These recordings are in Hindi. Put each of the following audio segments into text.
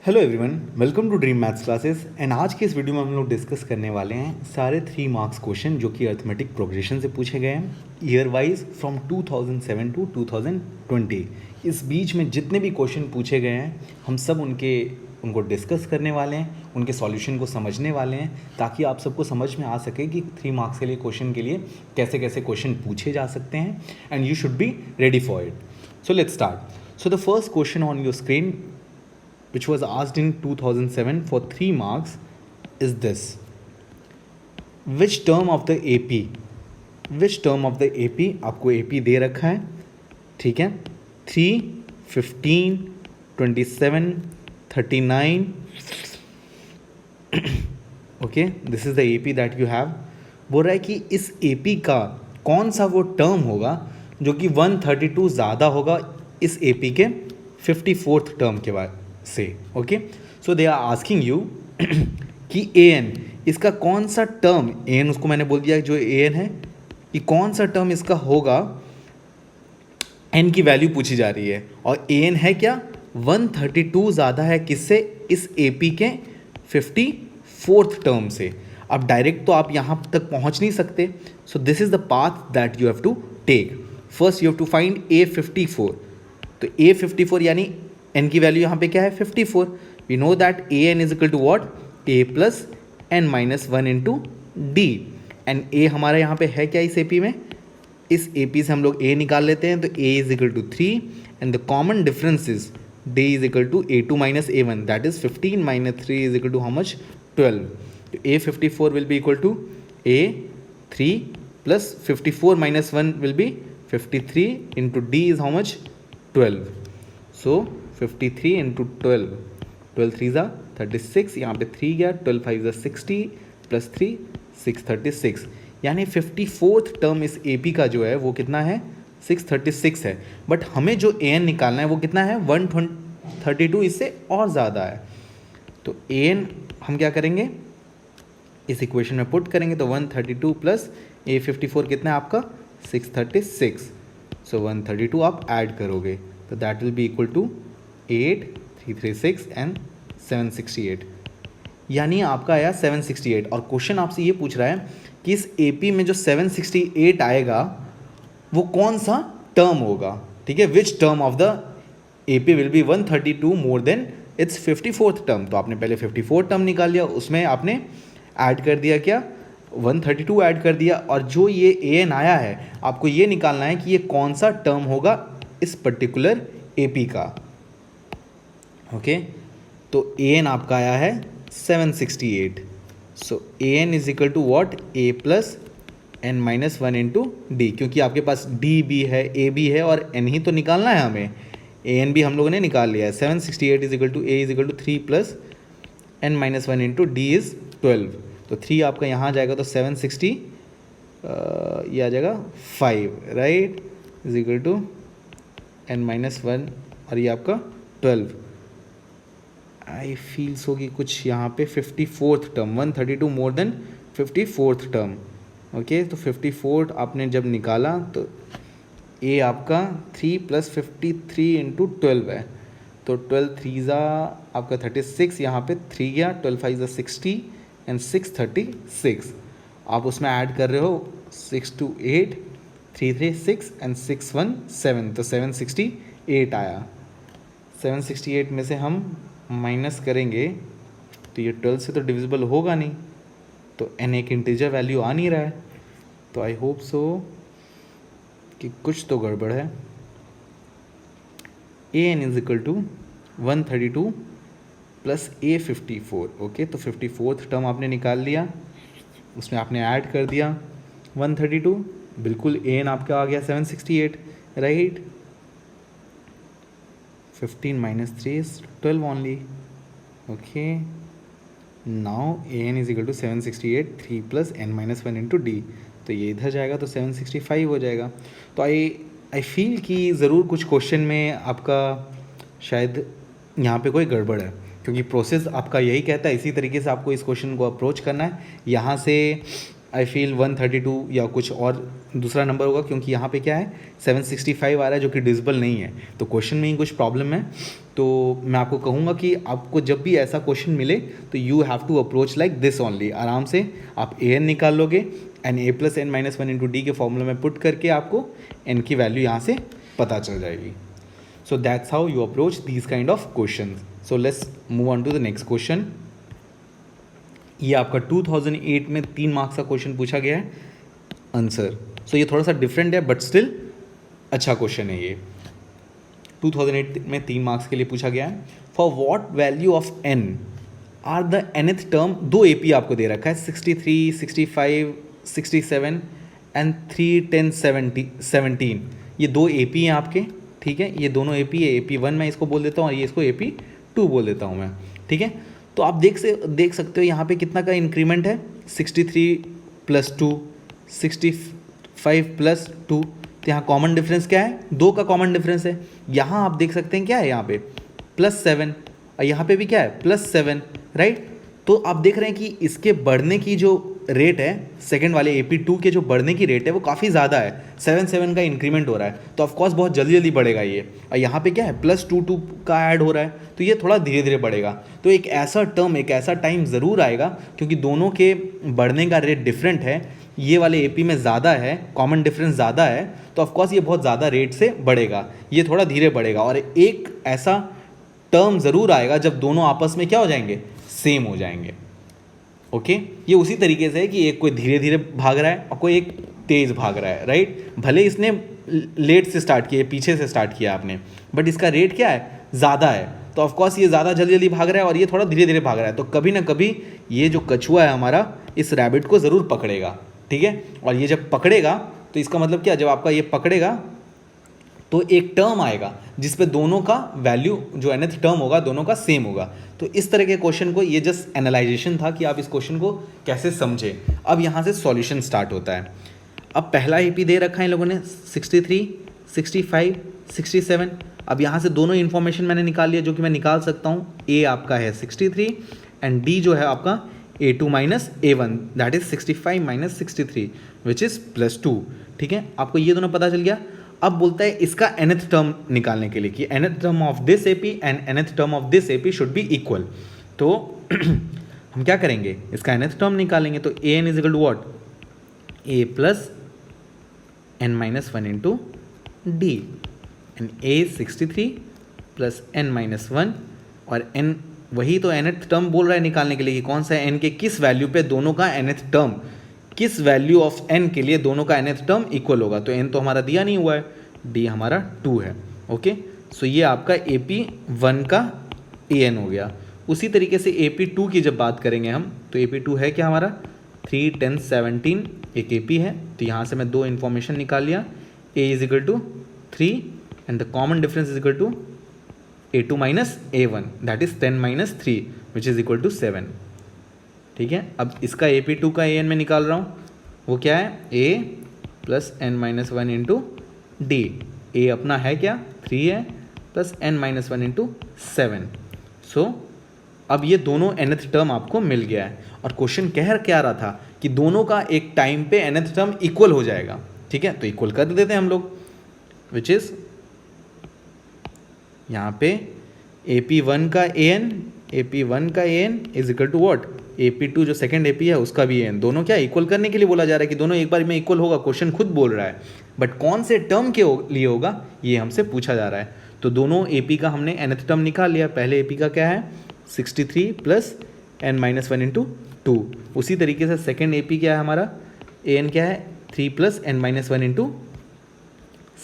Hello everyone, welcome to dream maths classes. And आज के इस वीडियो में हम लोग डिस्कस करने वाले हैं सारे 3 मार्क्स क्वेश्चन जो कि अर्थमेटिक प्रोग्रेशन से पूछे गए हैं ईयर वाइज फ्रॉम 2007 टू 2020। इस बीच में जितने भी क्वेश्चन पूछे गए हैं हम सब उनको डिस्कस करने वाले हैं, उनके सॉल्यूशन को समझने वाले हैं, ताकि आप सबको समझ में आ सके कि 3 मार्क्स के लिए क्वेश्चन के लिए कैसे कैसे क्वेश्चन पूछे जा सकते हैं and you should be ready for it. So let's start. So the first question on your screen which was asked in 2007 for 3 marks is this: which term of the AP आपको AP दे रखा है, ठीक है, 3, 15, 27, 39, okay, this is the AP that you have. बोल रहा है कि इस AP का कौन सा वो टर्म होगा जो कि 132 ज़्यादा होगा इस AP के 54th टर्म के बाद से। Okay, so they are asking you कि an इसका कौन सा टर्म, an उसको मैंने बोल दिया जो an है, कि कौन सा टर्म इसका होगा, n की वैल्यू पूछी जा रही है और an है क्या, 132 ज़्यादा है किससे, इस AP के 54th टर्म से। अब डायरेक्ट तो आप यहाँ तक पहुँच नहीं सकते, so this is the path that you have to take. First you have to find A54। तो A54 यानी n की वैल्यू यहाँ पे क्या है, 54। We know that an is equal to what, a plus n minus 1 into D. And a हमारा यहाँ पे है क्या इस AP में, इस AP से हम लोग a निकाल लेते हैं, तो a is equal to 3 and the common difference is d is equal to a2 minus a1, that is 15 minus 3 is equal to how much, 12। तो A54 will be equal to A3 plus 54 minus 1 will be 53 into d is how much, 12। So 53 into 12, 12 3 ज़ा 36, यहाँ पे 3 गया, 12 5 ज़ा 60 प्लस 3 636, यानी 54th टर्म इस AP का जो है वो कितना है, 636 है। बट हमें जो an निकालना है वो कितना है, 132, इससे और ज़्यादा है। तो an हम क्या करेंगे, इस इक्वेशन में पुट करेंगे, तो 132 प्लस A54 कितना है आपका, 636। सो 132 आप ऐड करोगे तो that will be equal to 8, 336 and 768, यानी आपका आया 768। और क्वेश्चन आपसे ये पूछ रहा है कि इस AP में जो 768 आएगा वो कौन सा टर्म होगा, ठीक है, which term of the AP will be 132 more than it's 54th term. तो आपने पहले 54th टर्म निकाल लिया, उसमें आपने ऐड कर दिया क्या, 132 ऐड कर दिया, और जो ये an आया है आपको ये निकालना है कि ये कौन सा टर्म होगा इस पर्टिकुलर AP का। ओके, तो an आपका आया है 768। So an is equal to what, a plus n minus 1 into D, क्योंकि आपके पास d भी है, a भी है और n ही तो निकालना है हमें, an भी हम लोगों ने निकाल लिया है। 768 is equal to a is equal to 3 plus n minus 1 into D is 12। तो 3 आपका यहाँ आ जाएगा, तो 760 ये आ जाएगा 5, right, is equal to n minus 1 और ये आपका 12। आई फील सो कि कुछ यहाँ पे 54th term, 132 more than 54th term. Okay, तो 54th आपने जब निकाला तो a आपका 3 प्लस 53 इंटू 12 है, तो 12 3 ज़ा आपका 36, यहाँ पे 3 गया, 12 5 ज़ा 60 एंड 636। आप उसमें ऐड कर रहे हो 628, 336 एंड 617, तो 768 आया। 768 में से हम माइनस करेंगे तो ये 12 से तो डिविजिबल होगा नहीं, तो n एक इंटीजर वैल्यू आ नहीं रहा है, तो आई होप सो कि कुछ तो गड़बड़ है। an is equal to 132 plus A54। Okay, तो 54th टर्म आपने निकाल लिया, उसमें आपने ऐड कर दिया 132, बिल्कुल an आपका आ गया 768, right. 15 minus 3 is 12 only. Okay, now an is equal to 768, 3 plus n minus 1 into d, तो ये इधर जाएगा तो 765 हो जाएगा। तो आई फील कि ज़रूर कुछ क्वेश्चन में आपका शायद यहाँ पे कोई गड़बड़ है, क्योंकि प्रोसेस आपका यही कहता है, इसी तरीके से आपको इस क्वेश्चन को अप्रोच करना है। यहाँ से आई फील 132 या कुछ और दूसरा नंबर होगा, क्योंकि यहाँ पे क्या है 765 आ रहा है जो कि डिविजिबल नहीं है, तो क्वेश्चन में ही कुछ प्रॉब्लम है। तो मैं आपको कहूँगा कि आपको जब भी ऐसा क्वेश्चन मिले तो you have to approach like this only. आराम से आप ए एन निकाल लोगे and A plus N minus one into D के फॉर्मूला में पुट करके आपको एन की वैल्यू यहाँ से पता चल जाएगी। So that's how you approach these kind of question. So let's move on to the next question. ये आपका 2008 में 3 मार्क्स का क्वेश्चन पूछा गया है आंसर। सो ये थोड़ा सा डिफरेंट है बट स्टिल अच्छा क्वेश्चन है ये। 2008 में 3 मार्क्स के लिए पूछा गया है। For what value of N are the nth term, 2 AP आपको दे रखा है 63, 65, 67 एंड 3, 10, 17। ये 2 AP हैं आपके, ठीक है। ये दोनों AP है, AP1 मैं इसको बोल देता हूँ और ये इसको AP2 बोल देता हूँ मैं, ठीक है। तो आप देख सकते हो यहाँ पे कितना का इंक्रीमेंट है, 63 प्लस 2, 65 प्लस 2। तो यहाँ कॉमन डिफरेंस क्या है, 2 का कॉमन डिफरेंस है। यहाँ आप देख सकते हैं क्या है, यहाँ पे +7 और यहाँ पे भी क्या है +7, राइट। तो आप देख रहे हैं कि इसके बढ़ने की जो रेट है, सेकंड वाले AP2 के जो बढ़ने की रेट है वो काफ़ी ज़्यादा है, 7 का इंक्रीमेंट हो रहा है। तो ऑफकोर्स बहुत जल्दी जल्दी बढ़ेगा ये। और यहाँ पे क्या है +2 का ऐड हो रहा है, तो ये थोड़ा धीरे धीरे बढ़ेगा। तो एक ऐसा टर्म, एक ऐसा टाइम ज़रूर आएगा, क्योंकि दोनों के बढ़ने का रेट डिफरेंट है। ये वाले AP में ज़्यादा है, कॉमन डिफरेंस ज़्यादा है, तो ऑफकोर्स ये बहुत ज़्यादा रेट से बढ़ेगा, ये थोड़ा धीरे बढ़ेगा। और एक ऐसा टर्म ज़रूर आएगा जब दोनों आपस में क्या हो जाएंगे, सेम हो जाएंगे। ओके ये उसी तरीके से है कि एक कोई धीरे धीरे भाग रहा है और कोई एक तेज़ भाग रहा है, राइट। भले इसने लेट से स्टार्ट किया, पीछे से स्टार्ट किया आपने, बट इसका रेट क्या है, ज़्यादा है। तो ऑफकोर्स ये ज़्यादा जल्दी जल्दी भाग रहा है और ये थोड़ा धीरे धीरे भाग रहा है। तो कभी ना कभी ये जो कछुआ है हमारा इस रैबिट को ज़रूर पकड़ेगा, ठीक है। और ये जब पकड़ेगा तो इसका मतलब क्या, जब आपका ये पकड़ेगा तो एक टर्म आएगा जिस पे दोनों का वैल्यू, जो nth टर्म होगा, दोनों का सेम होगा। तो इस तरह के क्वेश्चन को, ये जस्ट एनालाइजेशन था कि आप इस क्वेश्चन को कैसे समझें। अब यहाँ से सॉल्यूशन स्टार्ट होता है। अब पहला AP दे रखा है इन लोगों ने 63, 65, 67। अब यहाँ से दोनों इन्फॉर्मेशन मैंने निकाल लिया, जो कि मैं निकाल सकता हूँ। A आपका है 63 एंड D जो है आपका A2 minus A1, that is 65 minus 63 which is +2, ठीक है। आपको ये दोनों पता चल गया। अब बोलता है इसका nth टर्म निकालने के लिए कि nth term of this AP and nth term of this AP should be equal. तो हम क्या करेंगे, इसका nth टर्म निकालेंगे। तो an is equal to what, a plus n minus 1 into D and a 63 plus n minus 1 और n, वही तो nth टर्म बोल रहा है निकालने के लिए कि कौन सा n के किस वैल्यू पे दोनों का nth टर्म, किस वैल्यू ऑफ n के लिए दोनों का nth टर्म इक्वल होगा। तो n तो हमारा दिया नहीं हुआ है, d हमारा 2 है। ओके सो ये आपका AP1 का an हो गया। उसी तरीके से AP2 की जब बात करेंगे हम, तो AP2 है क्या हमारा 3, 10, 17 एक AP है। तो यहाँ से मैं 2 इन्फॉर्मेशन निकाल लिया, a is equal to 3 and the common difference is equal to A2 minus A1, that is 10 minus 3 which is equal to 7, ठीक है। अब इसका AP2 का an में निकाल रहा हूँ, वो क्या है a plus n minus 1 into D. a अपना है क्या 3 है, प्लस n माइनस 1 इंटू 7। सो अब ये दोनों nth टर्म आपको मिल गया है। और क्वेश्चन कह क्या रहा था कि दोनों का एक टाइम पे nth टर्म इक्वल हो जाएगा, ठीक है। तो इक्वल कर देते हैं हम लोग, विच इज यहाँ पे AP1 का an is equal to what, AP2 जो सेकंड AP है उसका भी an। दोनों क्या इक्वल करने के लिए बोला जा रहा है कि दोनों एक बार में इक्वल होगा, क्वेश्चन खुद बोल रहा है। बट कौन से टर्म के लिए होगा ये हमसे पूछा जा रहा है। तो दोनों AP का हमने nth टर्म निकाल लिया। पहले AP का क्या है 63 प्लस n माइनस 1 इंटू 2। उसी तरीके से सेकेंड AP क्या है हमारा, an क्या है 3 plus n minus 1 into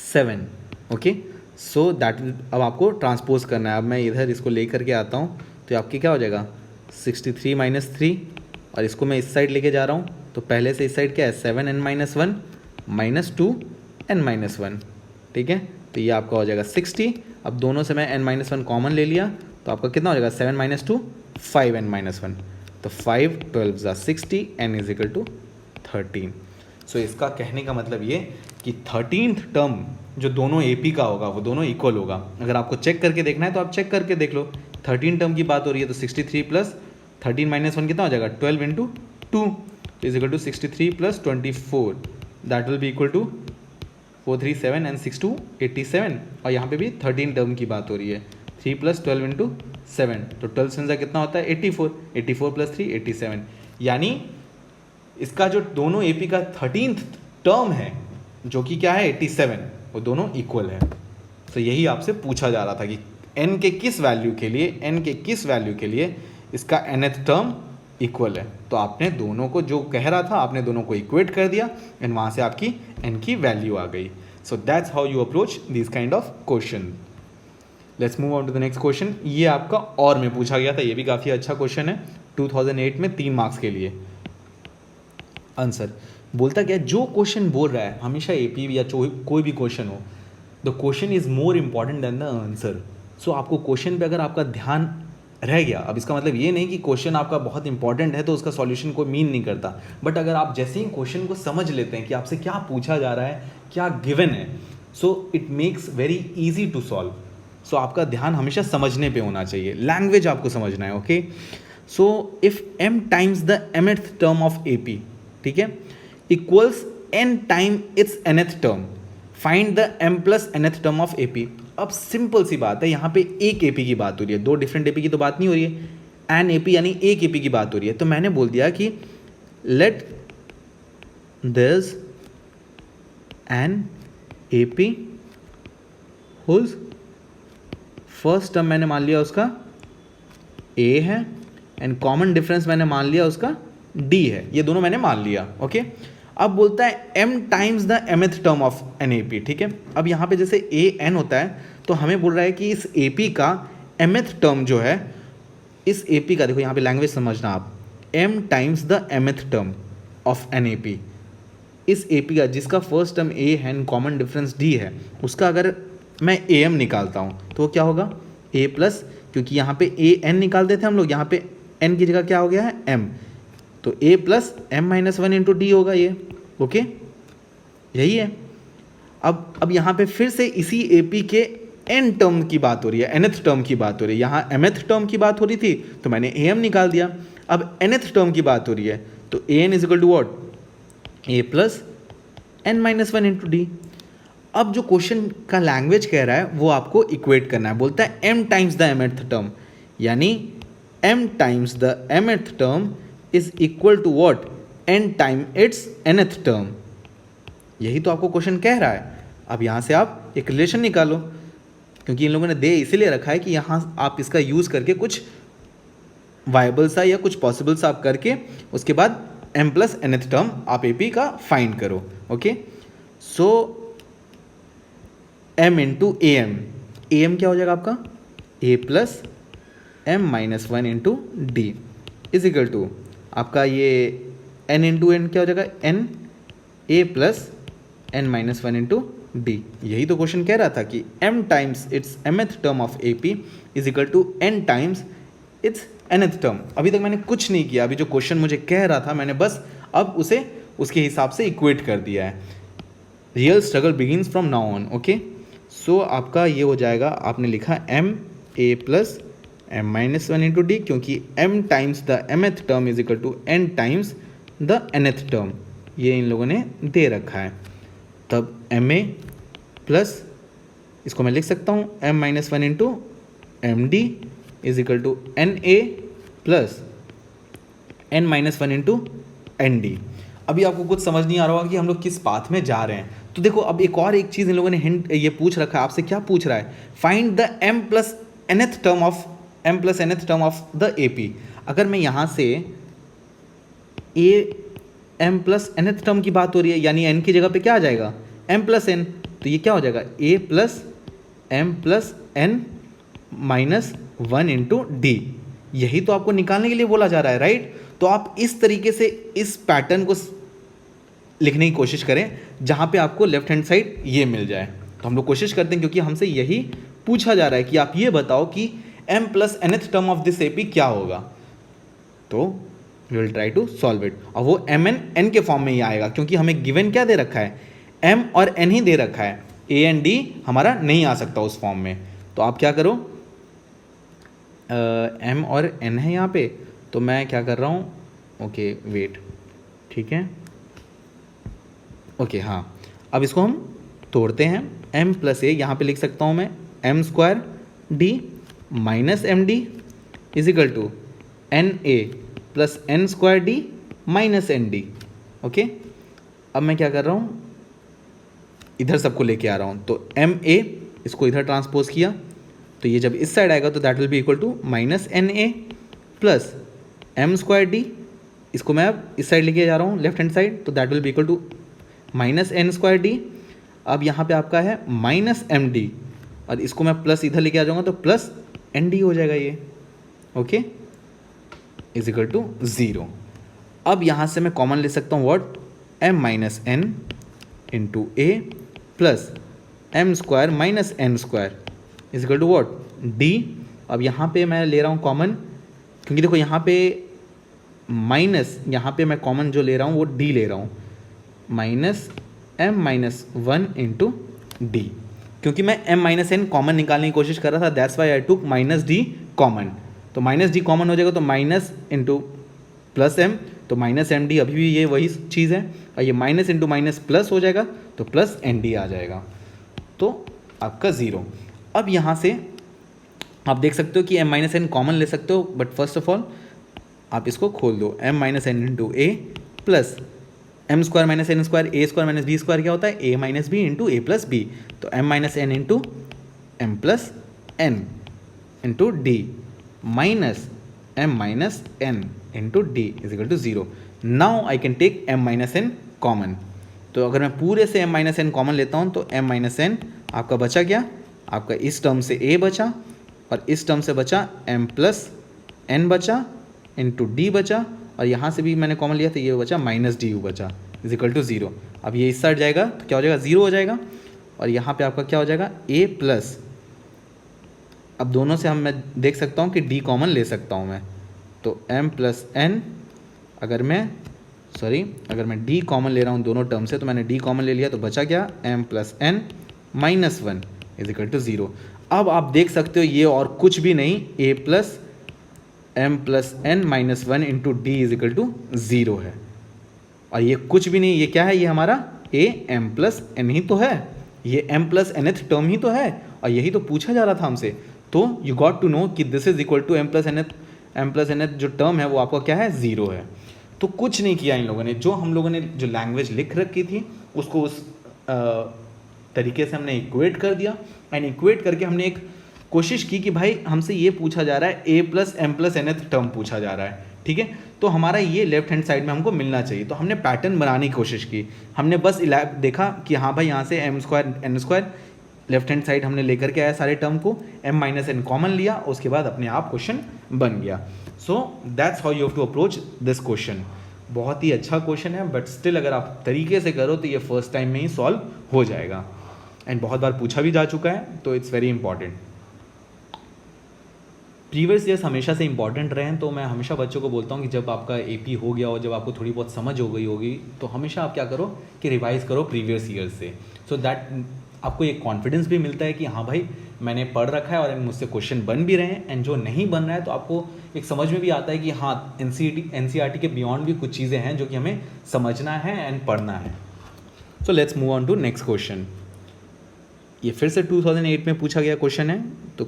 7। Okay so that, अब आपको ट्रांसपोज करना है। अब मैं इधर इसको ले करके आता हूँ, तो आपके क्या हो जाएगा 63 माइनस 3 और इसको मैं इस साइड लेके जा रहा हूँ। तो पहले से इस साइड क्या है 7n minus 1 minus 2n minus 1, ठीक है। तो ये आपका हो जाएगा 60। अब दोनों से मैं n माइनस 1 कॉमन ले लिया, तो आपका कितना हो जाएगा 7 माइनस 2 5n माइनस 1। तो 5 12 60, n इज इक्वल टू 13। सो इसका कहने का मतलब ये कि 13th टर्म जो दोनों AP का होगा वो दोनों इक्वल होगा। अगर आपको चेक करके देखना है तो आप चेक करके देख लो। 13 टर्म की बात हो रही है, तो 63 प्लस 13 माइनस 1 कितना हो जाएगा 12 into 2 is equal to 63 plus 24, that will be equal to 437 and 6 2 87। और यहाँ पे भी 13 टर्म की बात हो रही है, 3 + 12 × 7, तो 12 से कितना होता है 84, 84 + 3 87, यानी इसका जो दोनों एपी का 13th टर्म है जो कि क्या है 87, वो दोनों इक्वल है। तो यही आपसे पूछा जा रहा था कि n के किस वैल्यू के लिए इसका nth टर्म इक्वल है। तो आपने दोनों को जो कह रहा था आपने दोनों को इक्वेट कर दिया एंड वहाँ से आपकी n की वैल्यू आ गई। So that's how you approach this kind of question. Let's move on to the next question. ये आपका और में पूछा गया था, ये भी काफ़ी अच्छा क्वेश्चन है 2008 में 3 मार्क्स के लिए। आंसर बोलता क्या, जो क्वेश्चन बोल रहा है हमेशा एपी या कोई भी क्वेश्चन हो, the question is more important than the answer. So आपको क्वेश्चन पे अगर आपका ध्यान रह गया, अब इसका मतलब ये नहीं कि क्वेश्चन आपका बहुत इंपॉर्टेंट है तो उसका सॉल्यूशन कोई मीन नहीं करता, बट अगर आप जैसे ही क्वेश्चन को समझ लेते हैं कि आपसे क्या पूछा जा रहा है, क्या गिवन है, so it makes very easy to solve. So आपका ध्यान हमेशा समझने पे होना चाहिए, लैंग्वेज आपको समझना है। Okay, so if m times the mth term of AP, ठीक है, equals n time its nth term, find the m + nth term of AP। अब सिंपल सी बात है, यहाँ पे एक AP की बात हो रही है, दो डिफरेंट AP की तो बात नहीं हो रही है, एन AP यानी एक AP की बात हो रही है। तो मैंने बोल दिया कि let this an AP whose first term मैंने मान लिया उसका A है एंड कॉमन डिफरेंस मैंने मान लिया उसका D है, ये दोनों मैंने मान लिया। ओके, अब बोलता है m times the mth term of an AP, ठीक है। अब यहाँ पे जैसे an होता है तो हमें बोल रहा है कि इस AP का mth टर्म जो है, इस AP का, देखो यहाँ पे लैंग्वेज समझना आप, m times the mth term of an AP, इस AP का जिसका फर्स्ट टर्म A है एंड कॉमन डिफरेंस D है, उसका अगर मैं am निकालता हूँ तो क्या होगा A प्लस, क्योंकि यहाँ पे an निकालते थे हम लोग, यहाँ पे n की जगह क्या हो गया है m, तो A प्लस m - 1 × D होगा ये। ओके, यही है। अब यहाँ पे फिर से इसी AP के n टर्म की बात हो रही है, nth टर्म की बात हो रही है, यहाँ mth टर्म की बात हो रही थी तो मैंने am निकाल दिया। अब nth टर्म की बात हो रही है तो an is equal to what, A plus n - 1 × D। अब जो क्वेश्चन का लैंग्वेज कह रहा है वो आपको इक्वेट करना है, बोलता है m times the mth term, यानी m times the mth term is equal to what, n time its nth term. यही तो आपको क्वेश्चन कह रहा है। अब यहाँ से आप एक रिलेशन निकालो, क्योंकि इन लोगों ने दे इसीलिए रखा है कि यहाँ आप इसका यूज़ करके कुछ वायबल सा या कुछ पॉसिबल सा आप करके उसके बाद m + nth टर्म आप AP का फाइंड करो। Okay, so m × am, am क्या हो जाएगा आपका A plus m - 1 × D is equal to आपका ये n × n क्या हो जाएगा n A plus n - 1 × D। यही तो क्वेश्चन कह रहा था कि m times its mth term of AP is equal to n times its nth term. अभी तक मैंने कुछ नहीं किया, अभी जो क्वेश्चन मुझे कह रहा था मैंने बस अब उसे उसके हिसाब से इक्वेट कर दिया है। Real struggle begins from now on. Okay, so आपका ये हो जाएगा, आपने लिखा m A plus m - 1 × D, क्योंकि m times the mth term is equal to n times the nth term, ये इन लोगों ने दे रखा है। तब ma प्लस, इसको मैं लिख सकता हूँ m - 1 × md is equal to na plus n - 1 × nd। अभी आपको कुछ समझ नहीं आ रहा होगा कि हम लोग किस पाथ में जा रहे हैं। तो देखो, अब एक चीज़ इन लोगों ने हिंट ये पूछ रखा है आपसे, क्या पूछ रहा है, find the m + nth term of the AP। अगर मैं यहाँ से m + nth टर्म की बात हो रही है, यानी n की जगह पे क्या आ जाएगा m + n, तो ये क्या हो जाएगा A plus m + n - 1 × D। यही तो आपको निकालने के लिए बोला जा रहा है, राइट। तो आप इस तरीके से इस पैटर्न को लिखने की कोशिश करें जहाँ पे आपको लेफ्ट हैंड साइड ये मिल जाए। तो हम लोग कोशिश करते हैं, क्योंकि हमसे यही पूछा जा रहा है कि आप ये बताओ कि m + nth term of this AP क्या होगा। तो we will try to solve it, और वो mn n के फॉर्म में ही आएगा, क्योंकि हमें गिवन क्या दे रखा है, m और n ही दे रखा है, a एंड d हमारा नहीं आ सकता उस फॉर्म में। तो आप क्या करो, m और n है यहाँ पे, तो मैं क्या कर रहा हूँ, ओके वेट, ठीक है, ओके हाँ, अब इसको हम तोड़ते हैं। m + a यहाँ पे लिख सकता हूँ मैं m² d minus M D is equal to N A plus N square D minus N D. Okay, अब मैं क्या कर रहा हूँ, इधर सबको लेके आ रहा हूँ, तो एम ए इसको इधर ट्रांसपोज किया, तो ये जब इस साइड आएगा तो that will be equal to minus N A plus M square D, इसको मैं अब इस साइड लेके जा रहा हूँ लेफ्ट हैंड साइड, तो that will be equal to minus N square D. अब यहाँ पे आपका है माइनस एम डी, और इसको मैं प्लस इधर लेके आ जाऊँगा तो प्लस एन डी हो जाएगा ये। Okay, is equal to 0। अब यहाँ से मैं कॉमन ले सकता हूँ what, M minus N into A plus M square minus N square is equal to what, D. अब यहाँ पे मैं ले रहा हूँ कॉमन, क्योंकि देखो यहाँ पे माइनस, यहाँ पे मैं कॉमन जो ले रहा हूँ वो डी ले रहा हूँ, minus M minus 1 into D, क्योंकि मैं एम माइनस एन कॉमन निकालने की कोशिश कर रहा था, that's why I took minus D common. तो माइनस डी कॉमन हो जाएगा तो माइनस इंटू प्लस एम, तो माइनस एम डी अभी भी ये वही चीज़ है, और ये माइनस इंटू माइनस प्लस हो जाएगा तो प्लस एन डी आ जाएगा, तो आपका 0। अब यहाँ से आप देख सकते हो कि एम माइनस एन कॉमन ले सकते हो, बट फर्स्ट ऑफ ऑल आप इसको खोल दो, m minus N into A plus M square minus N square, a square minus b square क्या होता है, a minus b into A plus b, तो m minus N into m plus n into d minus M minus N into d is equal to 0। Now I can take m minus n common, तो अगर मैं पूरे से एम माइनस एन कॉमन लेता हूँ तो एम माइनस एन आपका बचा क्या, आपका इस टर्म से ए बचा, और इस टर्म से बचा एम प्लस एन बचा इंटू डी बचा, और यहाँ से भी मैंने कॉमन लिया तो ये बचा माइनस डी यू बचा इज इक्वल टू 0। अब ये इस साइड जाएगा तो क्या हो जाएगा, 0 हो जाएगा, और यहाँ पे आपका क्या हो जाएगा, ए प्लस, अब दोनों से मैं देख सकता हूँ कि डी कॉमन ले सकता हूँ मैं, तो एम प्लस एन, अगर मैं डी कॉमन ले रहा हूँ दोनों टर्म से, तो मैंने डी कॉमन ले लिया तो बचा क्या, M plus N minus 1 is equal to 0। अब आप देख सकते हो ये और कुछ भी नहीं, a plus m plus N minus 1 into d is equal to 0 है, और ये कुछ भी नहीं, ये क्या है, ये हमारा ए एम प्लस एन ही तो है, ये एम प्लस एनथ टर्म ही तो है, और यही तो पूछा जा रहा था हमसे। तो यू गॉट टू नो कि this is equal to M plus nth जो टर्म है वो आपका क्या है, 0 है। तो कुछ नहीं किया इन लोगों ने, जो हम लोगों ने जो लैंग्वेज लिख रखी थी उसको उस तरीके से हमने इक्वेट कर दिया, एंड इक्वेट करके हमने एक कोशिश की कि भाई हमसे ये पूछा जा रहा है, a plus m plus nth term पूछा जा रहा है, ठीक है, तो हमारा ये लेफ्ट हैंड साइड में हमको मिलना चाहिए। तो हमने पैटर्न बनाने की कोशिश की, हमने बस देखा कि हाँ भाई यहाँ से M square N square left hand side हमने लेकर के आया सारे टर्म को, एम माइनस एन कॉमन लिया, उसके बाद अपने आप क्वेश्चन बन गया। So that's how you have to approach this question. बहुत ही अच्छा क्वेश्चन है, बट स्टिल अगर आप तरीके से करो तो ये फर्स्ट टाइम में ही सॉल्व हो जाएगा, एंड बहुत बार पूछा भी जा चुका है, तो it's very important. Previous years हमेशा से इंपॉर्टेंट रहे हैं, तो मैं हमेशा बच्चों को बोलता हूँ कि जब आपका एपी हो गया और जब आपको थोड़ी बहुत समझ हो गई होगी तो हमेशा आप क्या करो कि रिवाइज करो प्रीवियस ईयर्स से, सो दैट आपको एक कॉन्फिडेंस भी मिलता है कि हाँ भाई मैंने पढ़ रखा है और मुझसे क्वेश्चन बन भी रहे हैं, एंड जो नहीं बन रहा है तो आपको एक समझ में भी आता है कि हाँ एनसीईआरटी के बियॉन्ड भी कुछ चीज़ें हैं जो कि हमें समझना है एंड पढ़ना है। So let's move on to next question. ये फिर से 2008 में पूछा गया क्वेश्चन है, तो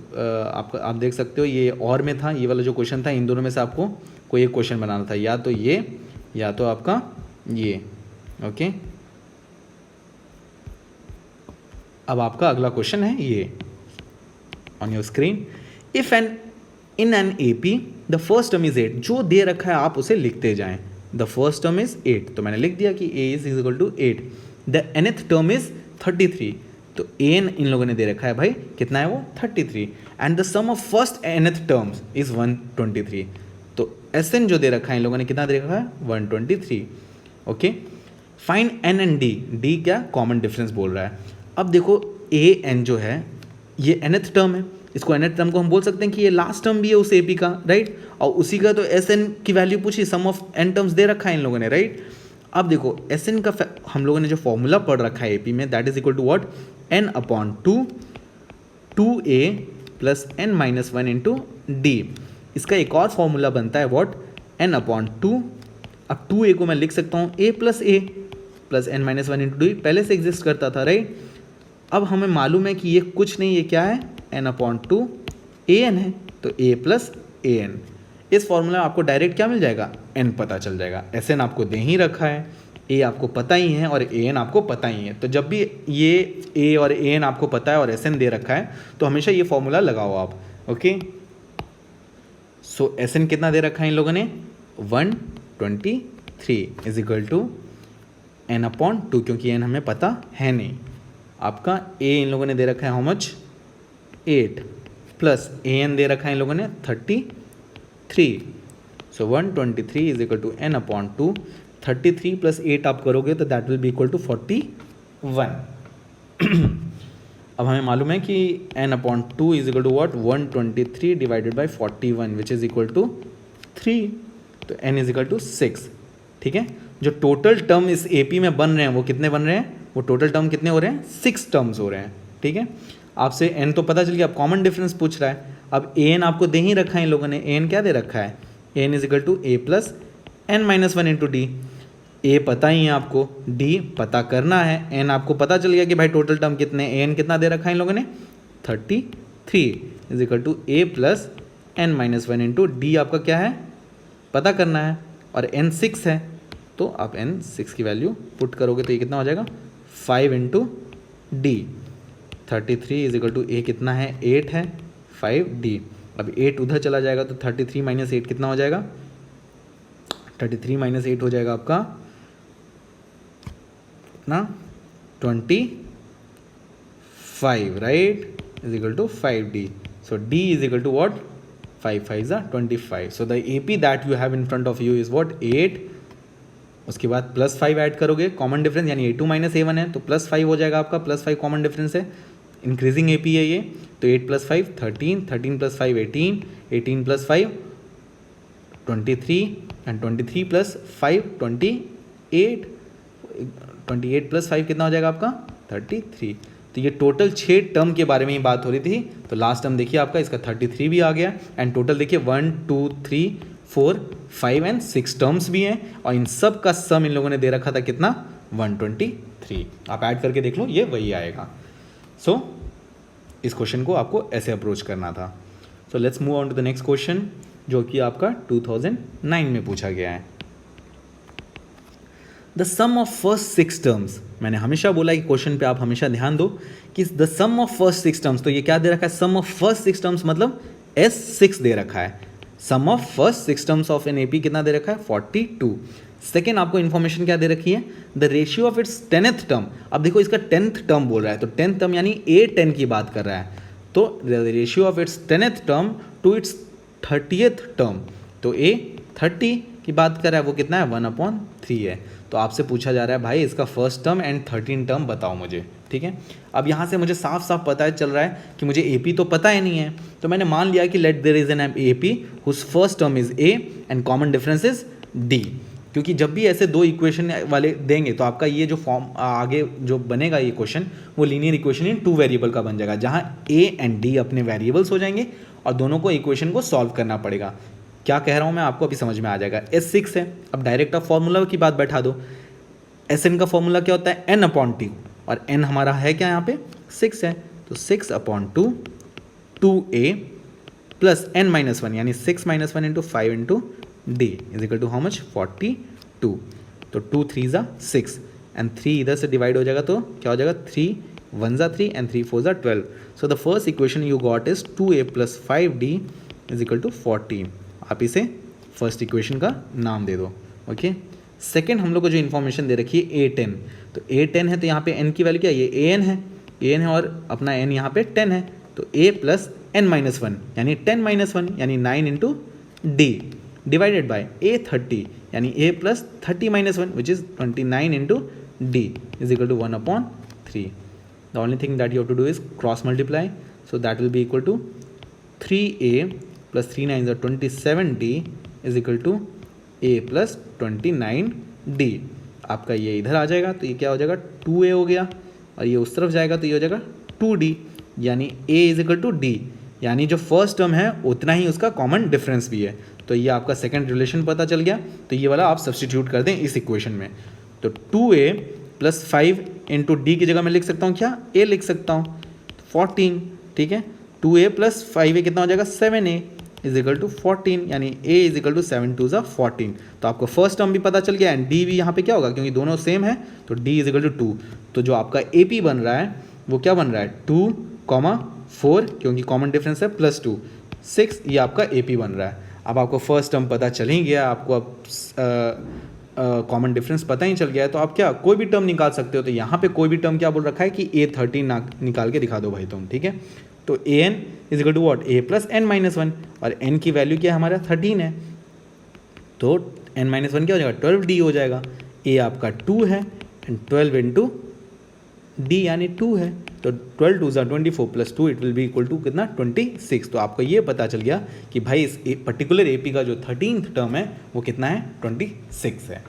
आप देख सकते हो ये और में था, ये वाला जो क्वेश्चन था, इन दोनों में से आपको कोई एक क्वेश्चन बनाना था, या तो ये या तो आपका ये। ओके, अब आपका अगला क्वेश्चन है ये on your screen, if in an AP the first term is 8, जो दे रखा है आप उसे लिखते जाएं। द फर्स्ट टर्म इज 8, तो मैंने लिख दिया कि a is equal to 8। The nth term is 33, तो an इन लोगों ने दे रखा है भाई कितना है वो 33, and the sum of first nth terms is 123, तो Sn जो दे रखा है इन लोगों ने कितना दे रखा है 123। Okay, find n and d, d क्या कॉमन डिफरेंस बोल रहा है। अब देखो an जो है ये nth टर्म है, इसको nth टर्म को हम बोल सकते हैं कि ये लास्ट टर्म भी है उस AP का, राइट, और उसी का तो Sn की वैल्यू पूछी, सम ऑफ n टर्म्स दे रखा है इन लोगों ने, राइट। अब देखो Sn का हम लोगों ने जो फॉर्मूला पढ़ रखा है AP में, that is equal to what, n/2 2a plus n minus 1 into D. इसका एक और फॉर्मूला बनता है व्हाट, n/2, अब 2a को मैं लिख सकता हूँ a plus n minus 1 into D, पहले से एग्जिस्ट करता था, राइट। अब हमें मालूम है कि ये कुछ नहीं, ये क्या है n/2 ए एन है तो ए प्लस ए एन। इस फॉर्मूला में आपको डायरेक्ट क्या मिल जाएगा, एन पता चल जाएगा। एस एन आपको दे ही रखा है, ए आपको पता ही है और ए एन आपको पता ही है। तो जब भी ये ए और ए एन आपको पता है और एस एन दे रखा है तो हमेशा ये फॉर्मूला लगाओ आप। ओके, सो एस एन कितना दे रखा है इन लोगों ने, 123 is equal to N upon 2, क्योंकि एन हमें पता है नहीं। आपका ए इन लोगों ने दे रखा है how much, 8 plus a n दे रखा है इन लोगों ने 33। So 123 is equal to N upon 2। 33 plus 8 आप करोगे तो that will be equal to 41। अब हमें मालूम है कि n upon 2 is equal to what, 123 divided by 41 which is equal to 3। तो n इज इक्वल टू 6। ठीक है, जो टोटल टर्म इस AP में बन रहे हैं वो कितने बन रहे हैं, वो टोटल टर्म कितने हो रहे हैं, 6 टर्म्स हो रहे हैं। ठीक है, आपसे n तो पता चल गया, अब कॉमन डिफरेंस पूछ रहा है। अब an आपको दे ही रखा है इन लोगों ने, an क्या दे रखा है, an is equal to a plus n minus 1 into d. A पता ही है आपको, डी पता करना है, एन आपको पता चल गया कि भाई टोटल टर्म कितने, एन कितना दे रखा है इन लोगों ने 33 is equal to A plus N minus 1 into D आपका क्या है पता करना है, और एन 6 है तो आप एन 6 की वैल्यू पुट करोगे तो ये कितना हो जाएगा 5 into d. 33 is equal to a कितना है 8 है 5 डी। अब 8 उधर चला जाएगा तो 33 माइनस 8 कितना हो जाएगा, 33 माइनस 8 हो जाएगा आपका ना 25, right, is equal to 5d। So d is equal to what, 5 5 is 25। So the AP that you have in front of you is what 8। उसके बाद प्लस 5 ऐड करोगे, कॉमन डिफरेंस यानी A2 माइनस A1 है तो प्लस 5 हो जाएगा आपका, प्लस 5 कॉमन डिफरेंस है, इंक्रीजिंग AP है ये, तो 8 plus 5 13, 13 plus 5 18, 18 plus 5 23 and 23 plus 5 28, 28 plus 5 कितना हो जाएगा आपका 33। तो ये टोटल 6 टर्म के बारे में ही बात हो रही थी। तो लास्ट टर्म देखिए आपका इसका 33 भी आ गया, एंड टोटल देखिए 1 2 3 4 5 एंड 6 टर्म्स भी हैं, और इन सब का सम इन लोगों ने दे रखा था कितना 123। आप ऐड करके देख लो ये वही आएगा। सो इस क्वेश्चन को आपको ऐसे अप्रोच करना था। So let's move on to the next question जो कि आपका 2009 में पूछा गया है। The sum of first 6 terms, मैंने हमेशा बोला कि क्वेश्चन पे आप हमेशा ध्यान दो कि the sum of first 6 terms, तो ये क्या दे रखा है, सम ऑफ फर्स्ट 6 टर्म्स मतलब S6 दे रखा है। Sum of first 6 terms of an AP कितना दे रखा है 42। सेकेंड आपको इन्फॉर्मेशन क्या दे रखी है, the ratio of its 10th term. अब देखो इसका 10th टर्म बोल रहा है, तो 10th टर्म यानी A10 की बात कर रहा है, तो the ratio of its 10th term to its 30th term, तो A30 की बात कर रहा है, वो कितना है 1/3 है। तो आपसे पूछा जा रहा है भाई इसका फर्स्ट टर्म एंड 13 टर्म बताओ मुझे। ठीक है, अब यहाँ से मुझे साफ साफ पता चल रहा है कि मुझे AP तो पता ही नहीं है, तो मैंने मान लिया कि let there is an AP whose first term is A and common difference is D, क्योंकि जब भी ऐसे दो इक्वेशन वाले देंगे तो आपका ये जो फॉर्म आगे जो बनेगा ये क्वेश्चन वो लीनियर इक्वेशन इन 2 वेरिएबल का बन जाएगा, जहाँ A एंड D अपने वेरिएबल्स हो जाएंगे और दोनों को इक्वेशन को सॉल्व करना पड़ेगा। क्या कह रहा हूँ मैं आपको अभी समझ में आ जाएगा। S6 है, अब डायरेक्ट आप फॉर्मूला की बात बैठा दो। Sn का फॉर्मूला क्या होता है n/2, और n हमारा है क्या यहाँ पे 6 है, तो 6/2 2a प्लस n-1 यानी 6 - 1 into 5 into d is equal to how much 42। तो 2 3 = 6 एंड 3 इधर से डिवाइड हो जाएगा तो क्या हो जाएगा 3 1 = 3 and 3 4 = 12। So the first equation you got is 2a plus 5d is equal to 40। आप इसे फर्स्ट इक्वेशन का नाम दे दो। ओके, सेकेंड हम लोग को जो इन्फॉर्मेशन दे रखी है A10, तो A10 है तो यहाँ पे n की वैल्यू क्या है, ये an है और अपना n यहाँ पे 10 है, तो a प्लस n-1 यानी 10 - 1 यानी 9 into d divided by A30 यानी a plus 30 - 1 which is 29 into d is equal to 1/3। The only thing that you have to do is cross multiply, so that will be equal to 3a plus 3 9 = 27d is equal to a plus 29d। आपका ये इधर आ जाएगा तो ये क्या हो जाएगा 2a हो गया, और ये उस तरफ जाएगा तो ये हो जाएगा 2d यानी a is equal to d, यानी जो फर्स्ट टर्म है उतना ही उसका कॉमन डिफरेंस भी है। तो ये आपका सेकंड रिलेशन पता चल गया, तो ये वाला आप सब्सटीट्यूट कर दें इस इक्वेशन में। तो 2a प्लस 5 इंटू डी की जगह मैं लिख सकता हूँ क्या, a लिख सकता हूँ 14। ठीक है, 2a प्लस 5a कितना हो जाएगा 7a इज इक्वल टू 14, यानी a इज इक्वल टू 7 2 14। तो आपको फर्स्ट टर्म भी पता चल गया एंड d भी यहाँ पे क्या होगा, क्योंकि दोनों सेम है तो d इज इक्वल टू 2। तो जो आपका AP बन रहा है वो क्या बन रहा है 2,4, क्योंकि कॉमन डिफरेंस है +2 6, ये आपका AP बन रहा है। अब आपको फर्स्ट टर्म पता चल ही गया, आपको अब कॉमन डिफरेंस पता ही चल गया है, तो आप क्या कोई भी टर्म निकाल सकते हो। तो यहाँ पे कोई भी टर्म क्या बोल रखा है कि a13 निकाल के दिखा दो भाई तुम, ठीक है। तो an is equal to what a plus n minus 1, और n की वैल्यू क्या है हमारा 13 है, तो n माइनस 1 क्या हो जाएगा 12d हो जाएगा। a आपका 2 है एंड 12 इंटू d यानी 2 है, तो 12 2 24 plus 2 it will be equal to कितना 26। तो आपको ये पता चल गया कि भाई इस पर्टिकुलर AP का जो 13th टर्म है वो कितना है 26 है।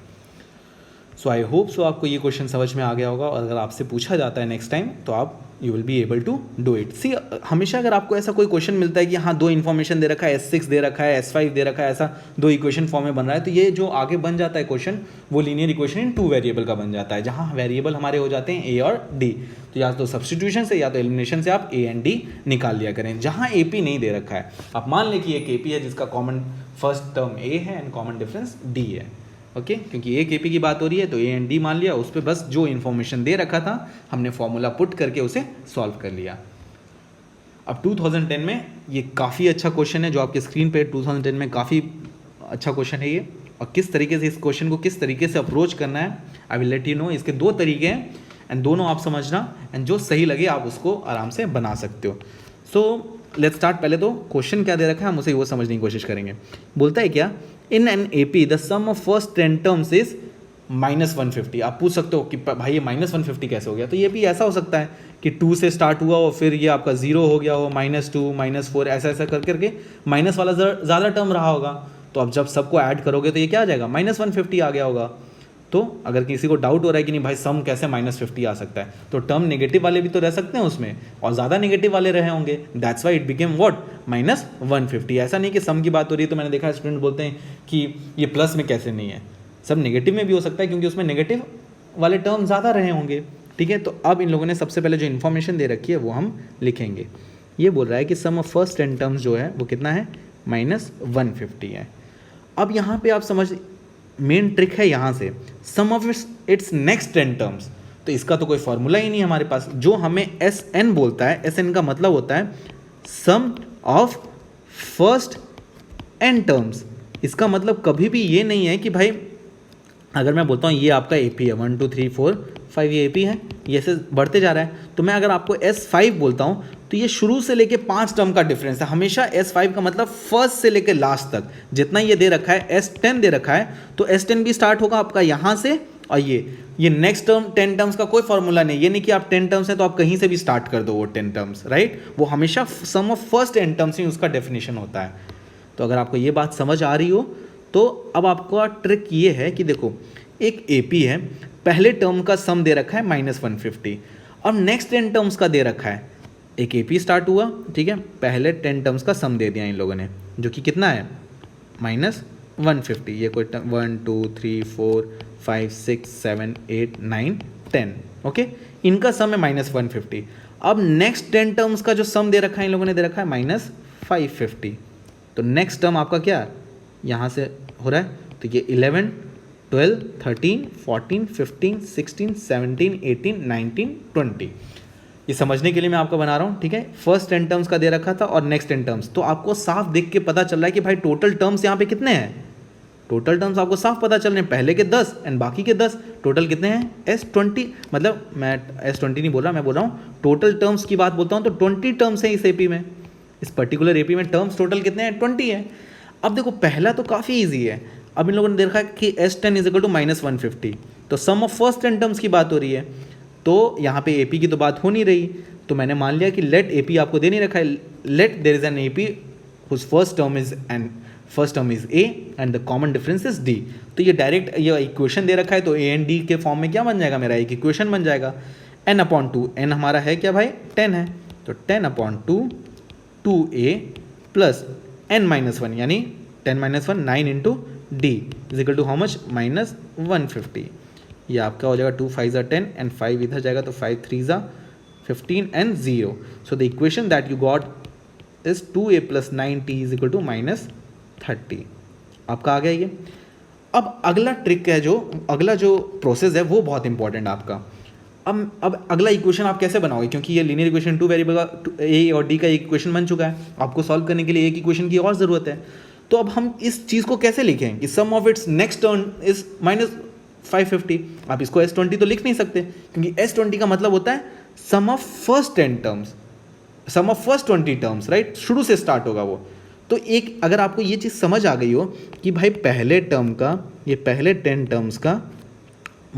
सो आई होप सो आपको ये क्वेश्चन समझ में आ गया होगा, और अगर आपसे पूछा जाता है नेक्स्ट टाइम तो आप you will be able to do it. See हमेशा अगर आपको ऐसा कोई क्वेश्चन मिलता है कि हाँ 2 इन्फॉर्मेशन दे रखा है, S6 दे रखा है, S5 दे रखा है, ऐसा 2 इक्वेशन फॉर्म में बन रहा है, तो ये जो आगे बन जाता है क्वेश्चन वो लीनियर इक्वेशन इन 2 वेरिएबल का बन जाता है, जहाँ वेरिएबल हमारे हो जाते हैं A और D। तो या तो सब्सटीट्यूशन से या तो एलिमिनेशन से आप A एंड D निकाल लिया करें। जहाँ AP नहीं दे रखा है, आप मान लें कि एक AP है जिसका कॉमन फर्स्ट टर्म A है एंड कॉमन डिफरेंस D है, ओके क्योंकि एक AP की बात हो रही है तो A एंड D मान लिया, उस पर बस जो इन्फॉर्मेशन दे रखा था हमने फॉर्मूला पुट करके उसे सॉल्व कर लिया। अब 2010 में ये काफ़ी अच्छा क्वेश्चन है जो आपके स्क्रीन पे 2010 में काफ़ी अच्छा क्वेश्चन है ये, और किस तरीके से इस क्वेश्चन को किस तरीके से अप्रोच करना है I will let you know. इसके 2 तरीके हैं एंड दोनों आप समझना एंड जो सही लगे आप उसको आराम से बना सकते हो। So let's start. पहले तो क्वेश्चन क्या दे रखा है हम उसे वो समझने की कोशिश करेंगे। बोलता है क्या, in an AP the sum of first 10 terms is -150। आप पूछ सकते हो कि भाई ये -150 कैसे हो गया, तो ये भी ऐसा हो सकता है कि 2 से स्टार्ट हुआ हो फिर ये आपका 0 हो गया हो, -2 -4 ऐसा ऐसा कर करके माइनस वाला ज़्यादा टर्म रहा होगा। तो अब जब सबको ऐड करोगे तो ये क्या आ जाएगा -150 आ गया होगा। तो अगर किसी को डाउट हो रहा है कि नहीं भाई सम कैसे -50 आ सकता है, तो टर्म नेगेटिव वाले भी तो रह सकते हैं उसमें, और ज़्यादा नेगेटिव वाले रहे होंगे, that's why it became what -150। ऐसा नहीं कि सम की बात हो रही है तो मैंने देखा स्टूडेंट बोलते हैं कि ये प्लस में कैसे नहीं है, सब नेगेटिव में भी हो सकता है क्योंकि उसमें नेगेटिव वाले टर्म ज़्यादा रहे होंगे, ठीक है। तो अब इन लोगों ने सबसे पहले जो इन्फॉर्मेशन दे रखी है वो हम लिखेंगे। ये बोल रहा है कि सम ऑफ फर्स्ट 10 टर्म्स जो है वो कितना है -150 है। अब यहाँ पे आप समझ, मेन ट्रिक है यहाँ से, सम ऑफ इट्स नेक्स्ट 10 टर्म्स। तो इसका तो कोई फॉर्मूला ही नहीं है हमारे पास, जो हमें SN बोलता है, SN का मतलब होता है sum of first n terms. इसका मतलब कभी भी ये नहीं है कि भाई अगर मैं बोलता हूँ ये आपका AP है 1 2 3 4 5 ये AP है, ये ऐसे बढ़ते जा रहा है, तो मैं अगर आपको S5 बोलता हूँ तो ये शुरू से लेके 5 टर्म का डिफरेंस है। हमेशा S5 का मतलब फर्स्ट से लेके लास्ट तक जितना ये दे रखा है, S10 दे रखा है तो S10 भी स्टार्ट होगा आपका यहाँ से, और ये नेक्स्ट टर्म 10 टर्म्स का कोई फॉर्मूला नहीं, ये नहीं कि आप 10 टर्म्स है तो आप कहीं से भी स्टार्ट कर दो वो 10 टर्म्स, राइट। वो हमेशा सम ऑफ फर्स्ट 10 टर्म्स ही उसका डेफिनेशन होता है। तो अगर आपको ये बात समझ आ रही हो तो अब आपका ट्रिक ये है कि देखो एक AP है, पहले टर्म का सम दे रखा है -150, और नेक्स्ट 10 टर्म्स का दे रखा है, एक AP स्टार्ट हुआ, ठीक है, पहले 10 टर्म्स का सम दे दिया इन लोगों ने जो कि कितना है -150। ये कोई 1 2 3 4 5 6 7 8 9 10, ओके, इनका सम है -150। अब नेक्स्ट 10 टर्म्स का जो सम दे रखा है इन लोगों ने दे रखा है -550। तो नेक्स्ट टर्म आपका क्या यहाँ से हो रहा है, तो ये 11 12 13 14 15 16 17 18 19 20। ये समझने के लिए मैं आपको बना रहा हूँ, ठीक है। फर्स्ट 10 टर्म्स का दे रखा था और नेक्स्ट 10 टर्म्स, तो आपको साफ देख के पता चल रहा है कि भाई टोटल टर्म्स यहाँ पे कितने हैं, टोटल टर्म्स आपको साफ पता चल रहे हैं, पहले के 10 एंड बाकी के 10, टोटल कितने हैं S20। मतलब मैं S20 नहीं बोल रहा, मैं बोल रहा हूँ टोटल टर्म्स की बात बोलता हूँ, तो 20 टर्म्स हैं इस AP में, इस पर्टिकुलर AP में टर्म्स टोटल कितने हैं 20 है। अब देखो पहला तो काफ़ी ईजी है, अब इन लोगों ने देखा कि S10 इज इक्वल टू -150, तो सम ऑफ फर्स्ट 10 टर्म्स की बात हो रही है, तो यहाँ पे AP की तो बात हो नहीं रही, तो मैंने मान लिया कि लेट AP आपको दे नहीं रखा है, let there is an AP whose first term is A and the common difference is D। तो ये डायरेक्ट ये इक्वेशन दे रखा है, तो A एंड D के फॉर्म में क्या बन जाएगा मेरा, एक इक्वेशन बन जाएगा। n/2, n हमारा है क्या भाई 10 है, तो 10/2 2A प्लस n-1 यानी 10-1 9 into D is equal to how much -150। ये आपका हो जाएगा 2 5 10 एंड 5 इधर जाएगा तो 5 3 15 and 0। So the equation that you got is 2a plus 9t is equal to -30। आपका आ गया ये। अब अगला ट्रिक है, जो अगला जो प्रोसेस है वो बहुत इंपॉर्टेंट है आपका। अब अगला इक्वेशन आप कैसे बनाओगे, क्योंकि ये लीनियर इक्वेशन 2 वेरिएबल का ए और डी का एक इक्वेशन बन चुका है, आपको सॉल्व करने के लिए एक इक्वेशन की और ज़रूरत है। तो अब हम इस चीज़ को कैसे लिखें कि sum of its next term is -550। आप इसको S20 तो लिख नहीं सकते, क्योंकि S20 का मतलब होता है sum of first 10 terms, sum of first 20 terms, right, शुरू से स्टार्ट होगा वो। तो एक अगर आपको ये चीज़ समझ आ गई हो कि भाई पहले टर्म का, ये पहले 10 टर्म्स का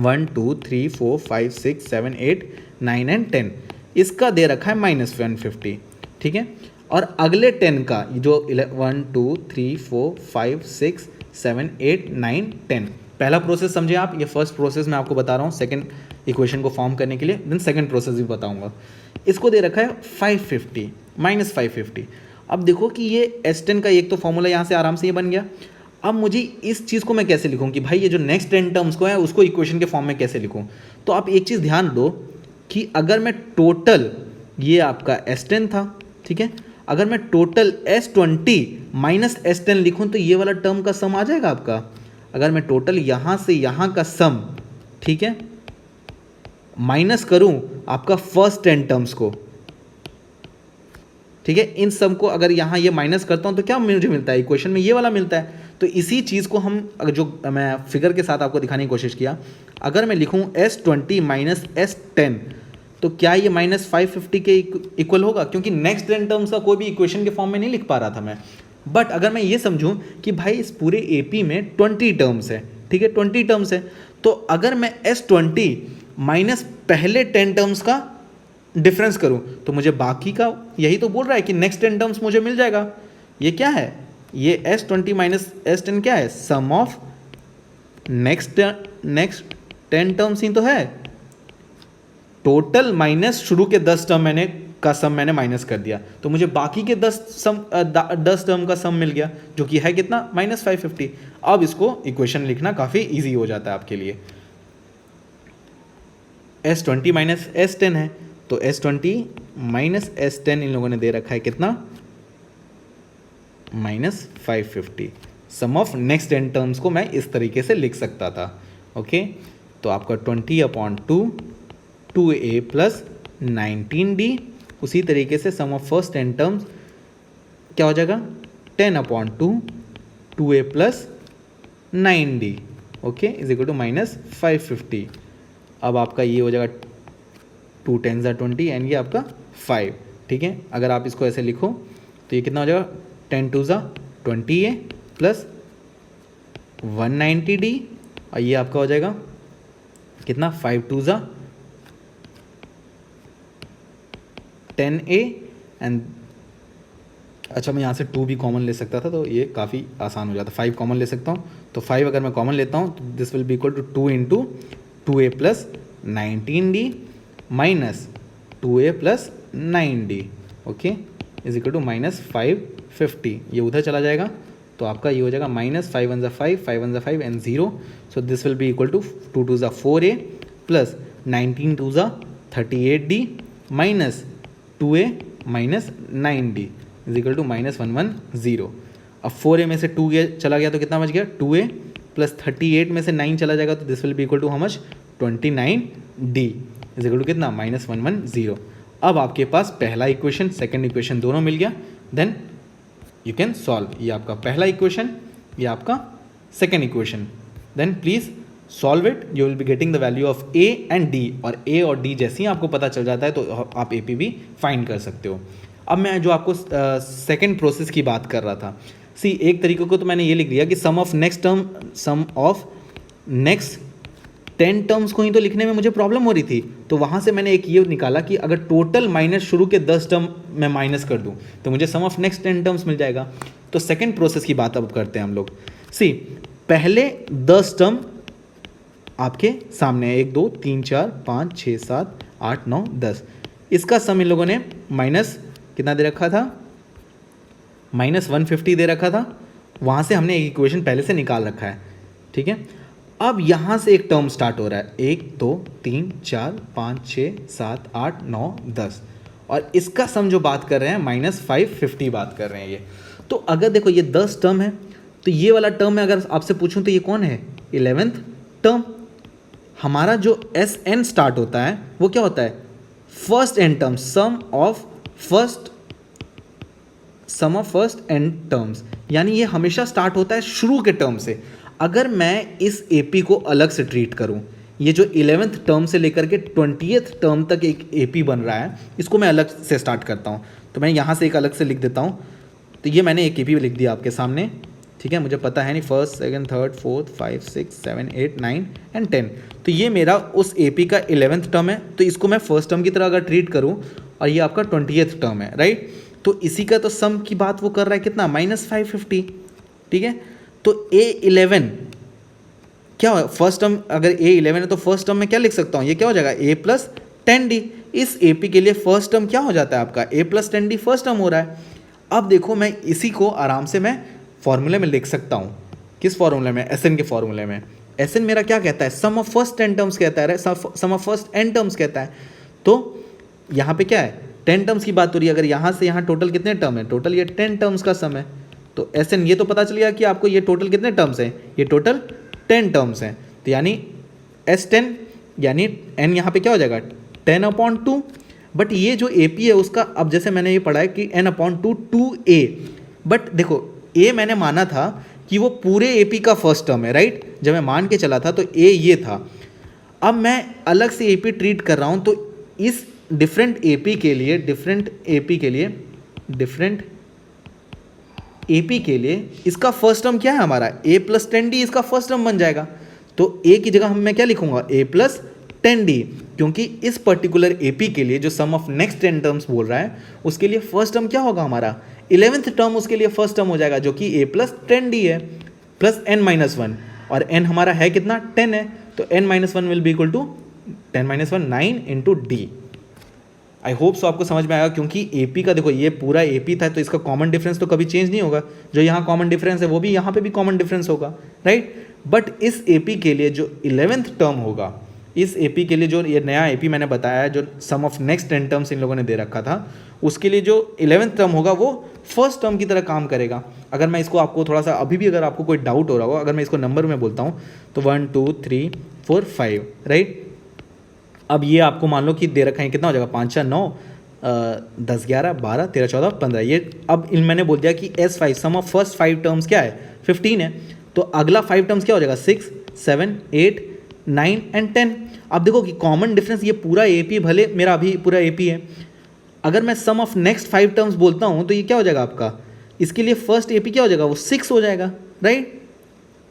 1 2 3 4 5 6 7 8 9 एंड 10 इसका दे रखा है -150, ठीक है। और अगले 10 का जो 1 2 3 4 5 6 7 8 9 10 पहला प्रोसेस समझे आप, ये फर्स्ट प्रोसेस मैं आपको बता रहा हूँ सेकंड इक्वेशन को फॉर्म करने के लिए, देन सेकंड प्रोसेस भी बताऊंगा। इसको दे रखा है 550 -550। अब देखो कि ये S10 का एक तो फॉर्मूला यहाँ से आराम से ये बन गया। अब मुझे इस चीज़ को मैं कैसे लिखूँ कि भाई ये जो नेक्स्ट 10 टर्म्स को है उसको इक्वेशन के फॉर्म में कैसे लिखूँ। तो आप एक चीज़ ध्यान दो कि अगर मैं टोटल, ये आपका S10 था, ठीक है, अगर मैं टोटल S20 माइनस S10 लिखूँ तो ये वाला टर्म का सम आ जाएगा आपका। अगर मैं टोटल यहाँ से यहाँ का सम, ठीक है, माइनस करूँ आपका फर्स्ट 10 टर्म्स को, ठीक है, इन सम को अगर यहाँ ये माइनस करता हूँ तो क्या मुझे मिलता है, इक्वेशन में ये वाला मिलता है। तो इसी चीज़ को हम, जो मैं फिगर के साथ आपको दिखाने की कोशिश किया, अगर मैं लिखूँ S20 माइनस S10 तो क्या ये -550 के इक्वल होगा, क्योंकि नेक्स्ट 10 टर्म्स का कोई भी इक्वेशन के फॉर्म में नहीं लिख पा रहा था मैं। बट अगर मैं ये समझूं कि भाई इस पूरे AP में 20 टर्म्स है, ठीक है, 20 टर्म्स है, तो अगर मैं S20 माइनस पहले 10 टर्म्स का डिफरेंस करूं तो मुझे बाकी का, यही तो बोल रहा है कि नेक्स्ट 10 टर्म्स मुझे मिल जाएगा। ये क्या है, ये S20 माइनस S10 क्या है, सम ऑफ नेक्स्ट 10 टर्म्स ही तो है, टोटल माइनस शुरू के 10 टर्म का सम मैंने माइनस कर दिया, तो मुझे बाकी के 10 टर्म का सम मिल गया, जो कि है कितना, -550। अब इसको इक्वेशन लिखना काफ़ी इजी हो जाता है आपके लिए। S20 माइनस S10 है, तो S20 माइनस S10 इन लोगों ने दे रखा है कितना, -550। सम ऑफ नेक्स्ट 10 टर्म्स को मैं इस तरीके से लिख सकता था, ओके। तो आपका 20/2 2a प्लस 19d, उसी तरीके से सम ऑफ फर्स्ट 10 टर्म्स क्या हो जाएगा, 10/2 2a plus 9d, okay, is equal to -550। अब आपका ये हो जाएगा 2 10s are 20 एंड ये आपका 5, ठीक है। अगर आप इसको ऐसे लिखो तो ये कितना हो जाएगा, 10 2s are 20a plus 190d, और ये आपका हो जाएगा कितना, 5 2s are 10a एंड, अच्छा मैं यहाँ से 2 भी कॉमन ले सकता था तो ये काफ़ी आसान हो जाता, 5 कॉमन ले सकता हूँ, तो 5 अगर मैं कॉमन लेता हूँ तो this will be equal to 2 into 2a plus 19d minus 2a plus 9d, okay, is equal to -550। ये उधर चला जाएगा तो आपका ये हो जाएगा -5 1 5 5 1 5 and 0, so this will be equal to 2 2 4a plus 19 2 38d minus 2a minus 9d is equal to -110। अब 4a में से 2a चला गया तो कितना बच गया, 2a प्लस 38 में से 9 चला जाएगा तो this will be equal to how much, 29d is equal to कितना, -110। अब आपके पास पहला इक्वेशन सेकंड इक्वेशन दोनों मिल गया, देन यू कैन सॉल्व। ये आपका पहला इक्वेशन, ये आपका second equation, then please solve it, you will be getting the value of a and d, और a और d जैसे ही आपको पता चल जाता है तो आप AP भी फाइंड कर सकते हो। अब मैं जो आपको सेकंड प्रोसेस की बात कर रहा था, सी एक तरीके को तो मैंने ये लिख दिया कि सम ऑफ नेक्स्ट 10 टर्म्स को ही तो लिखने में मुझे प्रॉब्लम हो रही थी, तो वहाँ से मैंने एक ये निकाला कि अगर टोटल माइनस शुरू के 10 टर्म मैं माइनस कर दूँ तो मुझे सम ऑफ नेक्स्ट 10 टर्म्स मिल जाएगा। तो सेकंड प्रोसेस की बात अब करते हैं हम लोग। सी पहले 10 टर्म आपके सामने है, 1 2 3 4 5 6 7 8 9 10, इसका सम इन लोगों ने माइनस कितना दे रखा था, -150 दे रखा था, वहाँ से हमने एक इक्वेशन पहले से निकाल रखा है, ठीक है। अब यहाँ से एक टर्म स्टार्ट हो रहा है, 1 2 3 4 5 6 7 8 9 10, और इसका सम जो बात कर रहे हैं -550 बात कर रहे हैं ये। तो अगर देखो ये 10 टर्म है, तो ये वाला टर्म में अगर आपसे पूछूं तो ये कौन है? 11th term. हमारा जो SN स्टार्ट होता है वो क्या होता है? First N term, sum of first N terms, यानी ये हमेशा स्टार्ट होता है शुरू के टर्म से। अगर मैं इस AP को अलग से ट्रीट करूं, ये जो 11th टर्म से लेकर के 20th टर्म तक एक AP बन रहा है, इसको मैं अलग से स्टार्ट करता हूं। तो मैं यहाँ से एक अलग से लिख देता हूँ। तो ये मैंने एक AP लिख दिया आपके सामने, ठीक है। मुझे पता है नहीं, first, second, third, fourth, 5, 6, 7, 8, 9 and 10। तो ये मेरा उस AP का 11th टर्म है, तो इसको मैं फर्स्ट टर्म की तरह अगर ट्रीट करूँ, और ये आपका 20th टर्म है, राइट। तो इसी का तो सम की बात वो कर रहा है कितना? -550, ठीक है। तो A11 क्या हो? फर्स्ट टर्म अगर A11 है तो फर्स्ट टर्म में क्या लिख सकता हूँ? ये क्या हो जाएगा? A + 10D। इस AP के लिए फर्स्ट टर्म क्या हो जाता है आपका? A + 10D फर्स्ट टर्म हो रहा है। अब देखो मैं इसी को आराम से मैं फॉर्मूले में लिख सकता हूँ। किस फॉर्मूले में? SN के फॉर्मूले में। SN मेरा क्या कहता है? सम ऑफ फर्स्ट 10 टर्म्स कहता है, sum of first n terms कहता है। तो यहाँ पे क्या है? 10 टर्म्स की बात हो रही है। अगर यहाँ से यहाँ टोटल कितने टर्म है? टोटल ये 10 टर्म्स का सम है। तो SN ये तो पता चल गया कि आपको ये टोटल कितने टर्म्स हैं? ये टोटल 10 टर्म्स हैं। तो यानी S10 यानी n यहाँ पे क्या हो जाएगा? 10/2। बट ये जो AP है उसका, अब जैसे मैंने ये पढ़ा है कि n/2 2A, बट देखो A मैंने माना था कि वो पूरे AP का फर्स्ट टर्म है, राइट। जब मैं मान के चला था तो A ये था। अब मैं अलग से AP ट्रीट कर रहा हूँ, तो इस डिफरेंट AP के लिए इसका फर्स्ट टर्म क्या है हमारा? A + 10D इसका फर्स्ट टर्म बन जाएगा। तो A की जगह मैं क्या लिखूंगा? A + 10D, क्योंकि इस पर्टिकुलर AP के लिए जो सम ऑफ नेक्स्ट 10 टर्म्स बोल रहा है, उसके लिए फर्स्ट टर्म क्या होगा हमारा? 11th टर्म उसके लिए फर्स्ट टर्म हो जाएगा, जो कि A + 10D है, प्लस n-1, और n हमारा है कितना? 10 है। तो n-1 will be equal to 10-1 9 into D। I hope so आपको समझ में आएगा, क्योंकि AP का देखो ये पूरा AP था, तो इसका कॉमन डिफरेंस तो कभी चेंज नहीं होगा। जो यहाँ कॉमन डिफरेंस है वो भी यहाँ पे भी कॉमन डिफरेंस होगा, राइट। बट इस AP के लिए जो 11th टर्म होगा, इस AP के लिए जो ये नया AP मैंने बताया है, जो सम ऑफ नेक्स्ट 10 टर्म्स इन लोगों ने दे रखा था, उसके लिए जो 11th टर्म होगा वो फर्स्ट टर्म की तरह काम करेगा। अगर मैं इसको आपको थोड़ा सा अभी भी अगर आपको कोई डाउट हो रहा हो, अगर मैं इसको नंबर में बोलता हूँ तो 1 2 3 4 5, राइट। अब ये आपको मान लो कि दे रखा है, कितना हो जाएगा? 5 4 9 10 11 12 13 14 15। ये अब इन मैंने बोल दिया कि S5 some of first 5 terms क्या है? 15 है। तो अगला 5 टर्म्स क्या हो जाएगा? 6 7 8 9 एंड 10। अब देखो कि कॉमन डिफरेंस ये पूरा AP, भले मेरा अभी पूरा AP है, अगर मैं सम ऑफ नेक्स्ट 5 टर्म्स बोलता हूँ तो ये क्या हो जाएगा आपका? इसके लिए फर्स्ट AP क्या हो जाएगा? वो 6 हो जाएगा, राइट।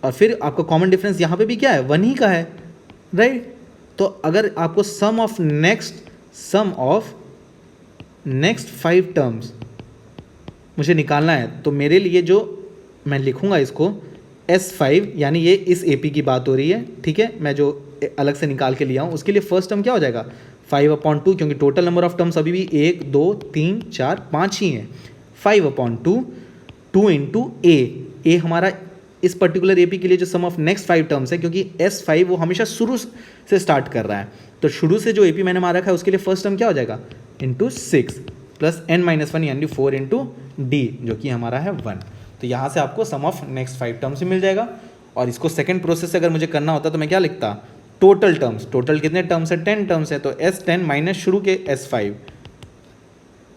और फिर आपका कॉमन डिफरेंस यहाँ पे भी क्या है? 1 ही का है, राइट। तो अगर आपको सम ऑफ नेक्स्ट 5 टर्म्स मुझे निकालना है, तो मेरे लिए जो मैं लिखूंगा इसको S5, यानी ये इस AP की बात हो रही है, ठीक है। मैं जो अलग से निकाल के लिया हूँ उसके लिए फर्स्ट टर्म क्या हो जाएगा? 5/2, क्योंकि टोटल नंबर ऑफ टर्म्स अभी भी 1 2 3 4 5 ही हैं। 5/2 2 इंटू A हमारा इस पर्टिकुलर AP के लिए जो सम ऑफ नेक्स्ट 5 टर्म्स है, क्योंकि S5 वो हमेशा शुरू से स्टार्ट कर रहा है, तो शुरू से जो AP मैंने मारा रखा है उसके लिए फर्स्ट टर्म क्या हो जाएगा? इंटू 6 प्लस n-1 यानी 4 इंटू D, जो कि हमारा है 1। तो यहाँ से आपको सम ऑफ नेक्स्ट 5 टर्म्स ही मिल जाएगा। और इसको सेकंड प्रोसेस से अगर मुझे करना होता तो मैं क्या लिखता? Total terms. टोटल कितने टर्म्स है? 10 टर्म्स है, तो S10 माइनस शुरू के S5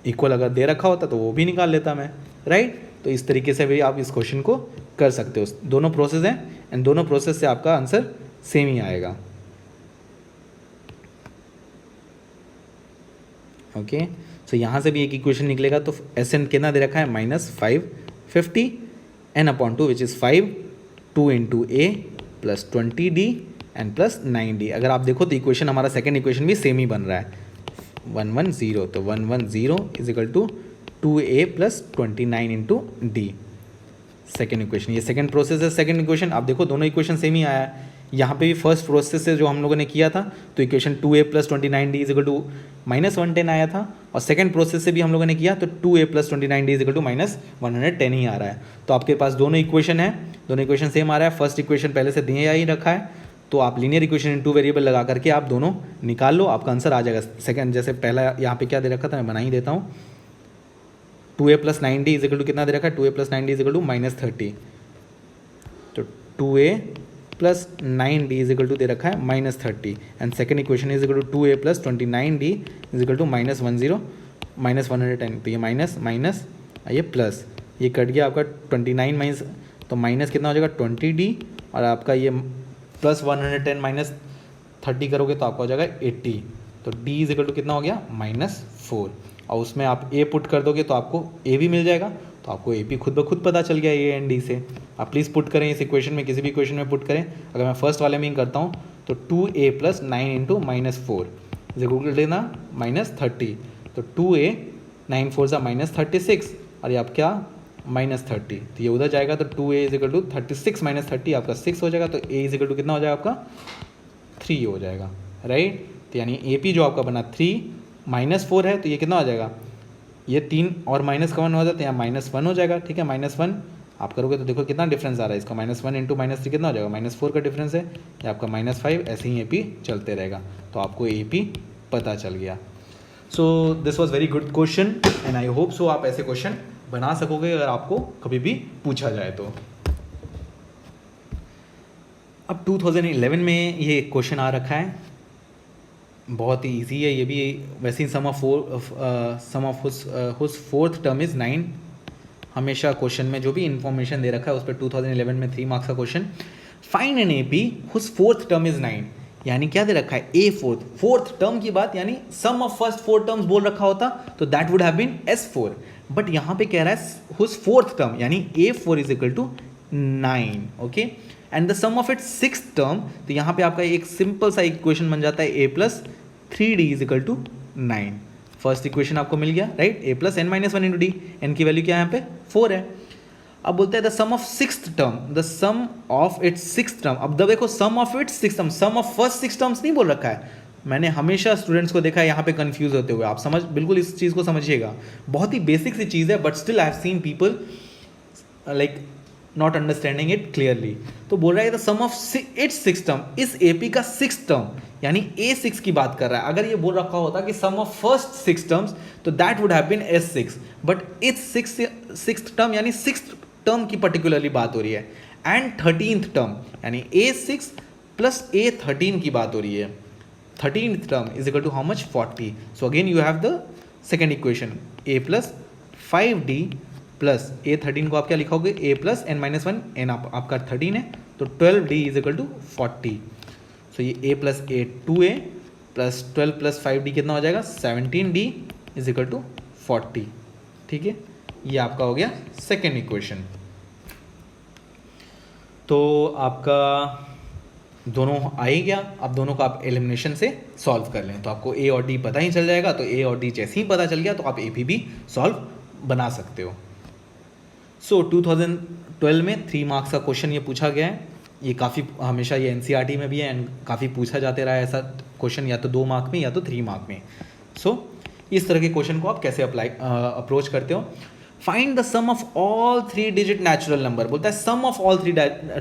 इक्वल अगर दे रखा होता तो वो भी निकाल लेता मैं, राइट। तो इस तरीके से भी आप इस क्वेश्चन को कर सकते हो। दोनों प्रोसेस हैं एंड दोनों प्रोसेस से आपका आंसर सेम ही आएगा। ओके, सो यहाँ से भी एक इक्वेशन निकलेगा। तो SN कितना दे रखा है? -550 n/2 which is 5 2 into A plus 20D and plus 9D। अगर आप देखो तो इक्वेशन हमारा सेकेंड इक्वेशन भी सेम ही बन रहा है, 110। तो 110 is equal to 2A plus 29 into D, second equation. ये सेकेंड प्रोसेस है, सेकेंड इक्वेशन। आप देखो दोनों इक्वेशन सेम ही आया है। यहाँ पे भी फर्स्ट प्रोसेस से जो हम लोगों ने किया था, तो equation 2A plus 29D is equal to -110 आया था, और सेकंड प्रोसेस से भी हम लोगों ने किया तो 2A plus 29D is equal to -110 ही आ रहा है। तो आपके पास दोनों इक्वेशन है, दोनों इक्वेशन सेम आ रहा है। फर्स्ट इक्वेशन पहले से दिए ही रखा है, तो आप linear equation in two variable लगा करके आप दोनों निकाल लो, आपका आंसर आ जाएगा। सेकंड जैसे पहला यहाँ पे क्या दे रखा था मैं बना ही देता हूँ, 2a + 9d इजिकल टू कितना दे रखा है, 2a + 9d इजिकल टू -30, तो 2a + 9d इजिकल टू दे रखा है -30 and second equation is equal to 2a + 29d is equal to -110 तो ये माइनस माइनस ये प्लस, ये कट गया आपका 29 माइनस, तो माइनस कितना हो जाएगा 20d और आपका ये प्लस 110 माइनस 30 करोगे तो आपका हो जाएगा 80, तो d इजिकल टू कितना हो गया -4 और उसमें आप a पुट कर दोगे तो आपको a भी मिल जाएगा, तो आपको ए पी खुद ब खुद पता चल गया ए एंड डी से। आप प्लीज़ पुट करें इस इक्वेशन में, किसी भी इक्वेशन में पुट करें। अगर मैं फर्स्ट वाले में ही करता हूँ तो 2a + 9 into -4 is equal to लेना -30, तो 2a 9 4 सा -36 और ये आप क्या -30, तो ये उधर जाएगा तो 2a इज इक्वल टू 36 - 30 आपका 6 हो जाएगा, तो a इज इक्वल टू कितना हो जाएगा आपका 3 हो जाएगा, राइट। तो यानी ए पी जो आपका बना 3 -4 है, तो ये कितना हो जाएगा, ये 3 और माइनस का 1 हो जाता है, यहाँ -1 हो जाएगा, ठीक है। -1 आप करोगे तो देखो कितना डिफरेंस आ रहा है इसका, -1 इंटू -3 कितना हो जाएगा -4 का डिफरेंस है, ये आपका -5, ऐसे ही ए पी चलते रहेगा, तो आपको ए पी पता चल गया। So this was very good question and I hope सो आप ऐसे क्वेश्चन बना सकोगे अगर आपको कभी भी पूछा जाए तो। अब 2011 में ये क्वेश्चन आ रखा है, बहुत ही ईजी है ये भी, वैसे ही sum of whose fourth term is 9, हमेशा क्वेश्चन में जो भी इन्फॉर्मेशन दे रखा है उस पर 2011 में 3 मार्क्स का question. Find N A P whose fourth term is 9, यानी क्या दे रखा है ए फोर्थ टर्म की बात, यानी सम ऑफ फर्स्ट 4 टर्म्स बोल रखा होता तो that would have been S4, but यहाँ पे कह रहा है हुज फोर्थ टर्म यानी A4 is equal to 9, okay, and the sum of its sixth term, तो यहाँ पे आपका एक सिंपल सा इक्वेशन बन जाता है a + 3d is equal to 9। First equation आपको मिल गया, right, a + n - 1 into d, n की वैल्यू क्या है यहाँ पे 4 है। अब बोलते हैं the sum of sixth term, the sum of its sixth term, अब देखो sum of its sixth term, sum of first 6 terms नहीं बोल रखा है। मैंने हमेशा स्टूडेंट्स को देखा है यहाँ पे कंफ्यूज होते हुए, आप समझ बिल्कुल इस चीज़ को समझिएगा, बहुत ही बेसिक सी चीज़ है, but still I have seen people like not understanding it clearly. तो बोल रहा है the sum of its six term, इस एपी का सिक्स टर्म यानी A6 की बात कर रहा है। अगर ये बोल रखा होता कि सम ऑफ फर्स्ट 6 टर्म्स तो that would have been S6, but its six term यानी सिक्स टर्म की पर्टिकुलरली बात हो रही है, एंड 13th टर्म यानी A6 + A13 की बात हो रही है। 13th term is equal to how much 40, so again you have the second equation a + 5d plus A13 को आप क्या लिखोगे a + n - 1, n आपका 13 है, तो 12d इज इक्वल टू 40, सो ये a + a 2a + 12 + 5d कितना हो जाएगा 17d इज इक्वल टू 40, ठीक है। ये आपका हो गया सेकेंड इक्वेशन। तो आपका दोनों आ ही गया, अब दोनों को आप एलिमिनेशन से सॉल्व कर लें तो आपको a और d पता ही चल जाएगा, तो a और d जैसे ही पता चल गया तो आप AP भी सॉल्व बना सकते हो। सो 2012 में 3 मार्क्स का क्वेश्चन ये पूछा गया है, ये काफ़ी हमेशा ये NCERT में भी है एंड काफ़ी पूछा जाते रहा है ऐसा क्वेश्चन, या तो 2 मार्क में या तो 3 मार्क में। सो इस तरह के क्वेश्चन को आप कैसे अप्रोच करते हो। Find the sum of all 3 digit natural number, बोलता है सम ऑफ ऑल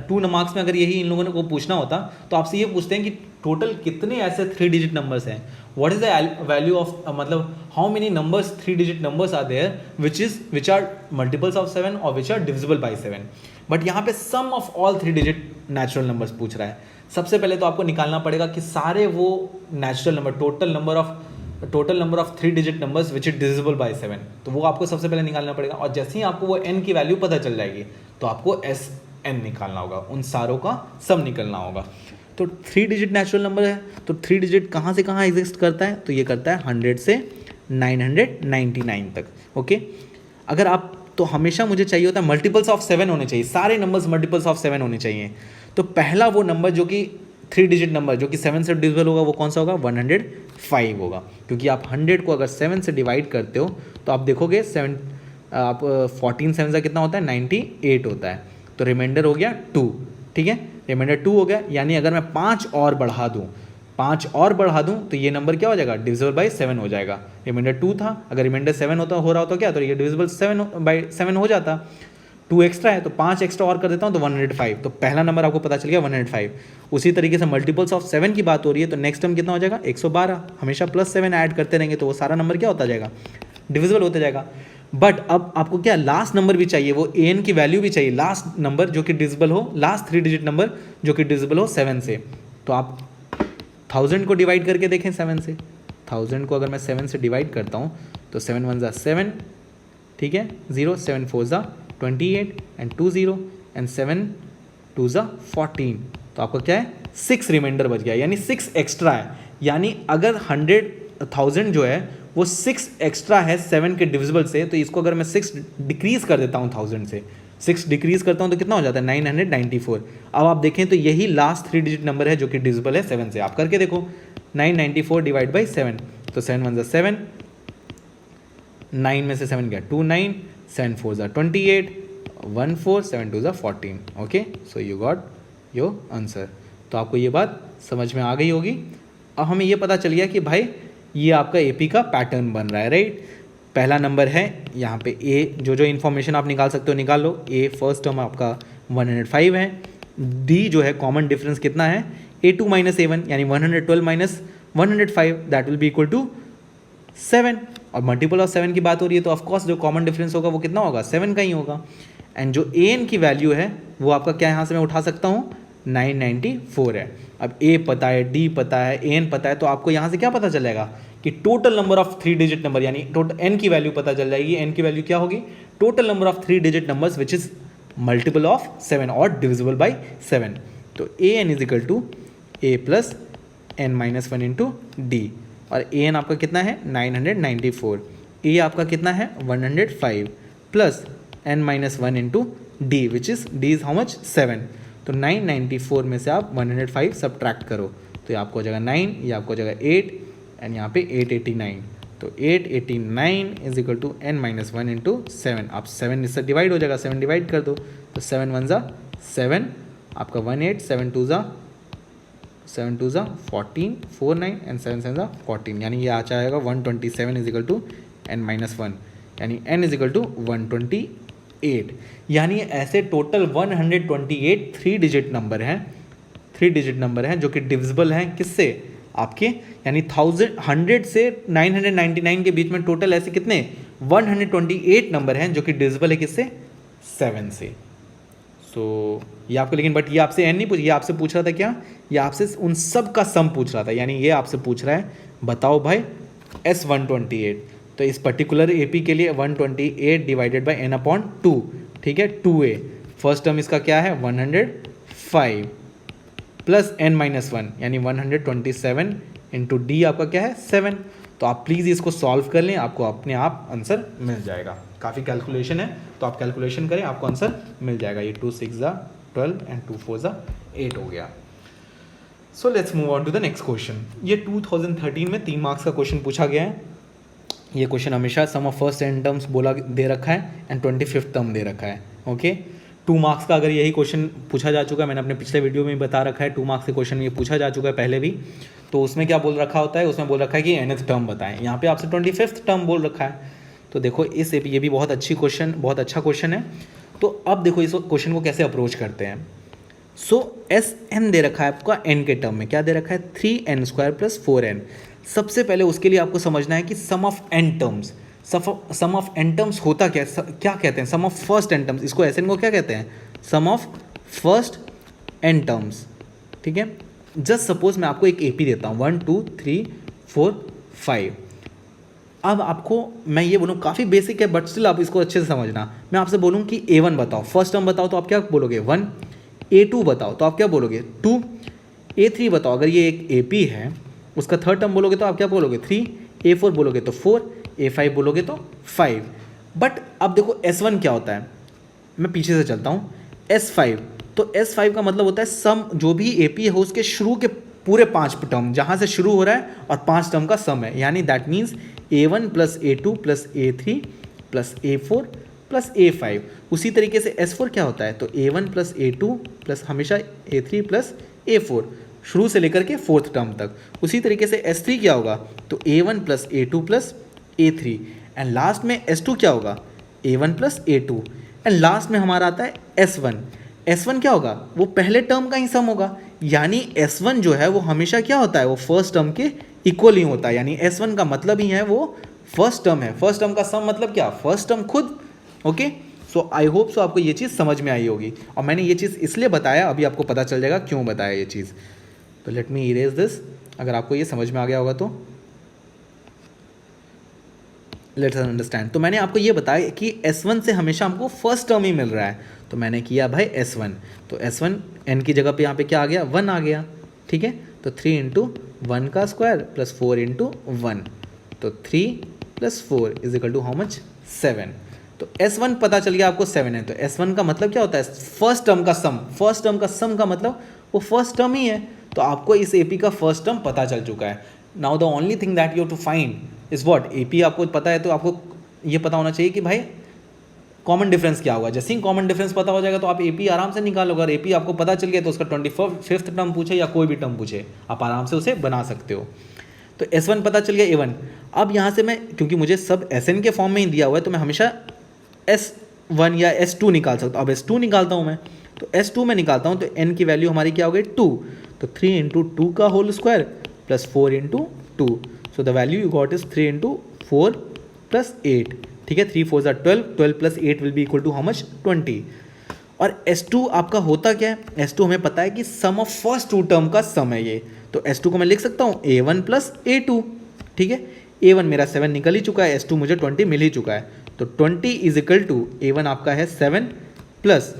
2 मार्क्स में अगर यही इन लोगों को पूछना होता तो आपसे ये पूछते हैं कि टोटल कितने ऐसे 3 डिजिट नंबर्स हैं, what is the value of मतलब how many numbers 3 digit numbers are there which are multiples of 7 और which are divisible by 7, but यहाँ पे sum of all 3 digit natural numbers पूछ रहा है। सबसे पहले तो आपको निकालना पड़ेगा कि सारे वो natural number total number of 3 digit numbers which is divisible by 7, तो वो आपको सबसे पहले निकालना पड़ेगा, और जैसे ही आपको वो n की वैल्यू पता चल जाएगी तो आपको Sn निकालना होगा, उन सारों का सम निकलना होगा। तो 3 डिजिट नेचुरल नंबर है, तो 3 डिजिट कहाँ से कहाँ एग्जिस्ट करता है, तो ये करता है 100 से 999 तक, ओके। अगर आप तो हमेशा मुझे चाहिए होता है मल्टीपल्स ऑफ 7 होने चाहिए, सारे नंबर्स मल्टीपल्स ऑफ 7 होने चाहिए। तो पहला वो नंबर जो कि 3 डिजिट नंबर जो कि 7 से डिविजिबल होगा वो कौन सा होगा 105 होगा, क्योंकि आप 100 को अगर 7 से डिवाइड करते हो तो आप देखोगे 7 आप 14 7 से कितना होता है 98 होता है, तो रिमाइंडर हो गया 2, ठीक है, रिमाइंडर 2 हो गया। यानी अगर मैं 5 और बढ़ा दूं तो ये नंबर क्या हो जाएगा डिविजिबल बाय 7 हो जाएगा। रिमाइंडर 2 था, अगर रिमाइंडर 7 हो रहा होता क्या, तो ये डिविजिबल 7 बाय 7 हो जाता। 2 एक्स्ट्रा है तो 5 एक्स्ट्रा और कर देता हूँ तो 105, तो पहला नंबर आपको पता चल गया 105। उसी तरीके से मल्टीपल्स ऑफ 7 की बात हो रही है तो नेक्स्ट टर्म कितना हो जाएगा 112, हमेशा +7 ऐड करते रहेंगे तो वो सारा नंबर क्या होता जाएगा, डिविजिबल होता जाएगा। बट अब आपको क्या लास्ट नंबर भी चाहिए, वो an की वैल्यू भी चाहिए, लास्ट नंबर जो कि डिविजिबल हो, लास्ट 3 डिजिट नंबर जो कि डिविजिबल हो 7 से। तो आप 1000 को डिवाइड करके देखें 7 से, 1000 को अगर मैं 7 से डिवाइड करता हूँ तो 7 1 ज़ा 7, ठीक है, 0, 7 4 ज़ा 28 एंड 2 0 एंड 7 2 ज़ा 14, तो आपका क्या है 6 रिमाइंडर बच गया, यानी 6 एक्स्ट्रा है। यानी अगर 1000 जो है वो 6 एक्स्ट्रा है 7 के डिविजिबल से, तो इसको अगर मैं 6 डिक्रीज कर देता हूँ 1000 से, 6 डिक्रीज करता हूँ तो कितना हो जाता है 994। अब आप देखें तो यही लास्ट 3 डिजिट नंबर है जो कि डिविजिबल है 7 से। आप करके देखो 994 डिवाइड बाई 7, तो 7 1 ज़ा 7, 9 में से 7 गया 2 9, 7 4 ज़ा 28, 1 4, 7 2 ज़ा 14। Okay, so you got your answer. तो आपको ये बात समझ में आ गई होगी। अब हमें ये पता चल गया कि भाई ये आपका एपी का पैटर्न बन रहा है, राइट। पहला नंबर है यहाँ पे ए, जो इन्फॉर्मेशन आप निकाल सकते हो निकाल लो। ए फर्स्ट टर्म आपका 105 है, डी जो है कॉमन डिफरेंस कितना है A2 माइनस A1, यानी 112 minus 105 that will be equal to 7, और मल्टीपल ऑफ 7 की बात हो रही है तो ऑफकोर्स जो कॉमन डिफरेंस होगा वो कितना होगा 7 का ही होगा। एंड जो an की वैल्यू है वो आपका क्या यहाँ से मैं उठा सकता हूँ 994 है। अब a पता है, d पता है, an पता है, तो आपको यहाँ से क्या पता चलेगा कि total number of 3 digit number, यानी टोटल n की वैल्यू पता चल जाएगी। n की वैल्यू क्या होगी, total number of 3 digit numbers which is multiple of 7 और डिविजिबल बाई 7। तो an is equal to a plus n minus 1 into d, और an आपका कितना है 994, a आपका कितना है 105 plus n minus 1 into D which is d is how much 7। तो 994 में से आप 105 सब्ट्रैक्ट करो तो ये आपको हो जाएगा 9, ये आपको हो जाएगा 8 एंड यहाँ पे 889। तो 889 is equal to n minus 1 into 7। आप 7 इससे डिवाइड हो जाएगा, 7 डिवाइड कर दो तो 7 1 ज़ा 7, आपका 18, 7 2 ज़ा 14, 4 9 एंड 7 7 ज़ा 14, यानी ये आ जाएगा 127 is equal to n minus 1, यानी n इज इक्वल टू 128। यानी ऐसे टोटल 128 3 डिजिट नंबर हैं जो कि डिविजिबल हैं किससे, आपके, यानी 100 से 999 के बीच में टोटल ऐसे कितने 128 नंबर हैं जो कि डिविजिबल है किससे 7 से। सो ये आपको, लेकिन बट ये आपसे n नहीं पूछ, ये आपसे पूछ रहा था क्या, ये आपसे उन सब का सम पूछ रहा था, यानी ये आपसे पूछ रहा है बताओ भाई S128। तो इस पर्टिकुलर एपी के लिए 128 डिवाइडेड बाई n अपॉन 2, ठीक है, 2a। फर्स्ट टर्म इसका क्या है 105 प्लस n माइनस 1, यानी 127 इंटू डी आपका क्या है 7। तो आप प्लीज़ इसको सॉल्व कर लें, आपको अपने आप आंसर मिल जाएगा। काफ़ी कैलकुलेशन है तो आप कैलकुलेशन करें, आपको आंसर मिल जाएगा। ये 2 6 ज़ा 12 एंड 2 4 ज़ा 8 हो गया। So let's move on to the next question. ये 2013 में 3 मार्क्स का क्वेश्चन पूछा गया है। ये क्वेश्चन हमेशा सम ऑफ फर्स्ट एंड टर्म्स बोला दे रखा है एंड 25th टर्म दे रखा है। ओके, 2 मार्क्स का अगर यही क्वेश्चन पूछा जा चुका है, मैंने अपने पिछले वीडियो में बता रखा है 2 मार्क्स के क्वेश्चन ये पूछा जा चुका है पहले भी। तो उसमें क्या बोल रखा होता है, उसमें बोल रखा है कि nth टर्म बताएं, यहाँ पे आपसे 25th टर्म बोल रखा है। तो देखो इस ये भी बहुत अच्छा क्वेश्चन है। तो अब देखो इस क्वेश्चन को कैसे अप्रोच करते हैं। सो Sn दे रखा है आपका n के टर्म में, क्या दे रखा है 3n² प्लस 4n। सबसे पहले उसके लिए आपको समझना है कि sum of n terms, sum of n terms होता क्या कहते हैं, sum of first n terms, इसको Sn को क्या कहते हैं, sum of first n terms. ठीक है, जस्ट सपोज मैं आपको एक AP देता हूँ 1 2 3 4 5। अब आपको मैं ये बोलूँ काफ़ी बेसिक है बट स्टिल आप इसको अच्छे से समझना। मैं आपसे बोलूँ कि A1 बताओ, फर्स्ट टर्म बताओ तो आप क्या बोलोगे 1, A2 बताओ तो आप क्या बोलोगे 2, A3 बताओ अगर ये एक AP है उसका थर्ड टर्म बोलोगे तो आप क्या बोलोगे 3, A4 बोलोगे तो 4, A5 बोलोगे तो 5। बट अब देखो S1 क्या होता है, मैं पीछे से चलता हूँ, S5, तो S5 का मतलब होता है सम, जो भी AP है उसके शुरू के पूरे 5 टर्म जहाँ से शुरू हो रहा है और 5 टर्म का सम है, यानी that means A1 plus A2 plus A3 plus A4 plus A5। उसी तरीके से S4 क्या होता है, तो A1 प्लस A2 प्लस हमेशा A3 प्लस A4 शुरू से लेकर के 4th टर्म तक। उसी तरीके से S3 क्या होगा, तो A1 plus A2 plus A3 and last में S2 क्या होगा A1 plus A2। And last में हमारा आता है S1। S1 क्या होगा, वो पहले टर्म का ही सम होगा, यानी S1 जो है वो हमेशा क्या होता है, वो फर्स्ट टर्म के इक्वल ही होता है, यानी S1 का मतलब ही है वो फर्स्ट टर्म है। फर्स्ट टर्म का सम मतलब क्या, फर्स्ट टर्म खुद। ओके, सो आई होप सो आपको ये चीज़ समझ में आई होगी, और मैंने ये चीज़ इसलिए बताया, अभी आपको पता चल जाएगा क्यों बताया ये चीज़। तो लेट मी इरेज दिस, अगर आपको ये समझ में आ गया होगा तो लेट्स अंडरस्टैंड। तो मैंने आपको ये बताया कि S1 से हमेशा हमको फर्स्ट टर्म ही मिल रहा है, तो मैंने किया भाई S1, तो S1 n की जगह पे यहाँ पे क्या आ गया, 1 आ गया, ठीक है। तो 3 इंटू 1 का स्क्वायर प्लस 4 इंटू 1, तो 3 plus 4 is equal to how much, 7। तो S1 पता चल गया आपको 7 है, तो S1 का मतलब क्या होता है, फर्स्ट टर्म का सम। फर्स्ट टर्म का सम का मतलब वो फर्स्ट टर्म ही है, तो आपको इस AP का फर्स्ट टर्म पता चल चुका है। Now the only thing that you have to find is what, AP आपको पता है तो आपको ये पता होना चाहिए कि भाई कॉमन डिफरेंस क्या होगा। जैसे ही कॉमन डिफरेंस पता हो जाएगा तो आप AP आराम से निकालोगे। अगर AP आपको पता चल गया तो उसका 25th टर्म पूछे या कोई भी टर्म पूछे, आप आराम से उसे बना सकते हो। तो S1 पता चल गया, A1। अब यहाँ से मैं, क्योंकि मुझे सब SN के फॉर्म में ही दिया हुआ है, तो मैं हमेशा S1 या S2 निकाल सकता हूँ। अब S2 निकालता हूँ मैं, तो S2 में निकालता हूँ तो n की वैल्यू हमारी क्या हो गई, 2। तो 3 इंटू 2 का whole square plus 4 into 2, so the value you got is 3 into 4 plus 8, ठीक है। 3 4 12, 12 plus 8 will be equal to how much, 20। और S2 आपका होता क्या है, S2 हमें पता है कि sum of first to term का सम है ये, तो S2 को मैं लिख सकता हूँ A1 प्लस A2, ठीक है। A1 मेरा 7 निकल ही चुका है, S2 मुझे 20 मिल ही चुका है, तो 20 इज इक्वल टू A1 आपका है 7 प्लस